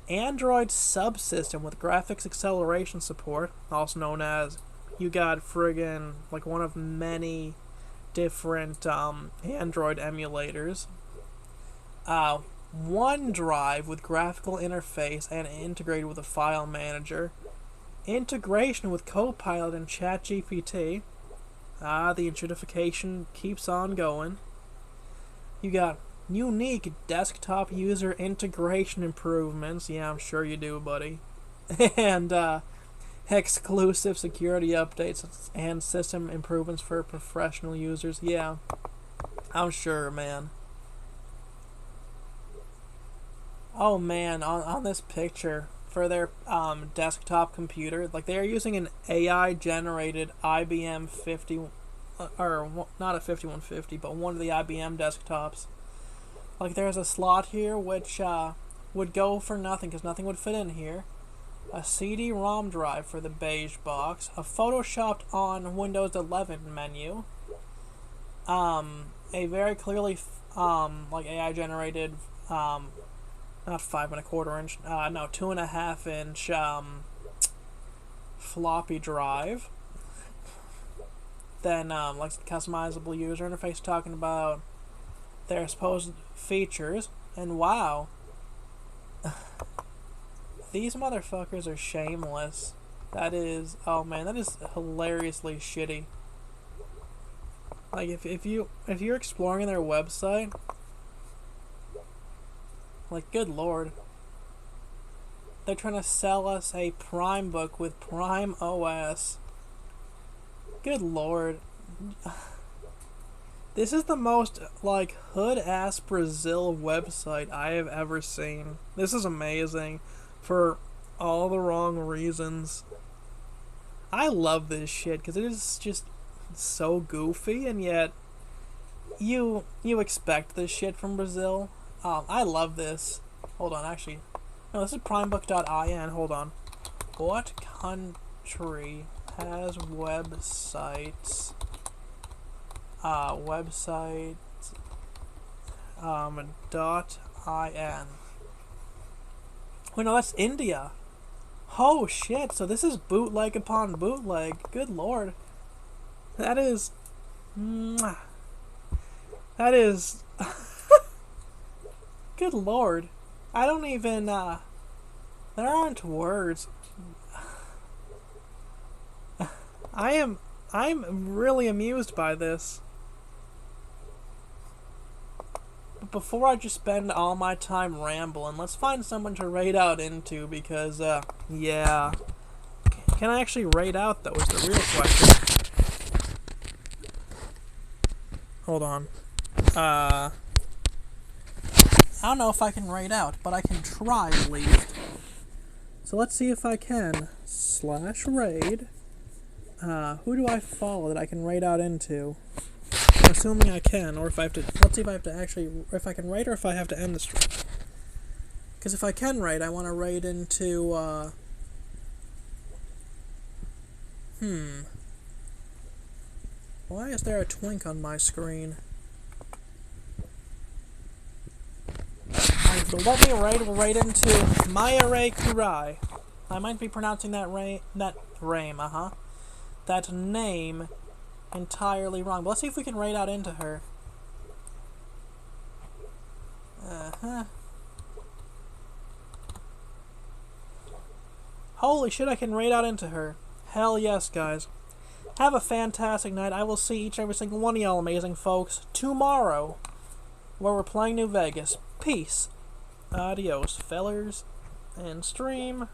Android subsystem with graphics acceleration support, also known as, you got friggin' like one of many different Android emulators, OneDrive with graphical interface and integrated with a file manager, integration with Copilot and ChatGPT. The intrudification keeps on going. You got unique desktop user integration improvements. Yeah, I'm sure you do, buddy. And exclusive security updates and system improvements for professional users. Yeah, I'm sure, man. Oh man, on this picture for their desktop computer, like they are using an AI generated IBM 50, or not a 5150, but one of the IBM desktops. Like there's a slot here which would go for nothing because nothing would fit in here. A CD-ROM drive for the beige box, a photoshopped on Windows 11 menu, a very clearly like AI generated not 5¼ inch, no, 2.5 inch floppy drive. Then like customizable user interface talking about their supposed features, and wow, these motherfuckers are shameless. That is, oh man, that is hilariously shitty. Like if you're exploring their website, like good lord, they're trying to sell us a Prime book with Prime OS. Good lord. This is the most like hood-ass Brazil website I have ever seen. This is amazing for all the wrong reasons. I love this shit because it is just so goofy, and yet you expect this shit from Brazil. I love this. Hold on, actually. No, this is primebook.in. Hold on. What country has websites? Website .in. Wait, no, that's India. Oh shit! So this is bootleg upon bootleg. Good lord. That is. That is. Good lord. I don't even. There aren't words. I'm really amused by this. But before I just spend all my time rambling, let's find someone to raid out into because, yeah. Can I actually raid out, though, is the real question. Hold on. I don't know if I can raid out, but I can try at least. So let's see if I can. /raid. Who do I follow that I can raid out into? I'm assuming I can, or if I have to. Let's see if I have to actually. If I can raid, or if I have to end the stream. Because if I can raid, I want to raid into. Why is there a twink on my screen? But let me raid into Mayare Kurai. I might be pronouncing that that name entirely wrong. But let's see if we can raid out into her. Holy shit, I can raid out into her. Hell yes, guys. Have a fantastic night. I will see each and every single one of y'all amazing folks tomorrow, where we're playing New Vegas. Peace. Adios, fellers. And stream.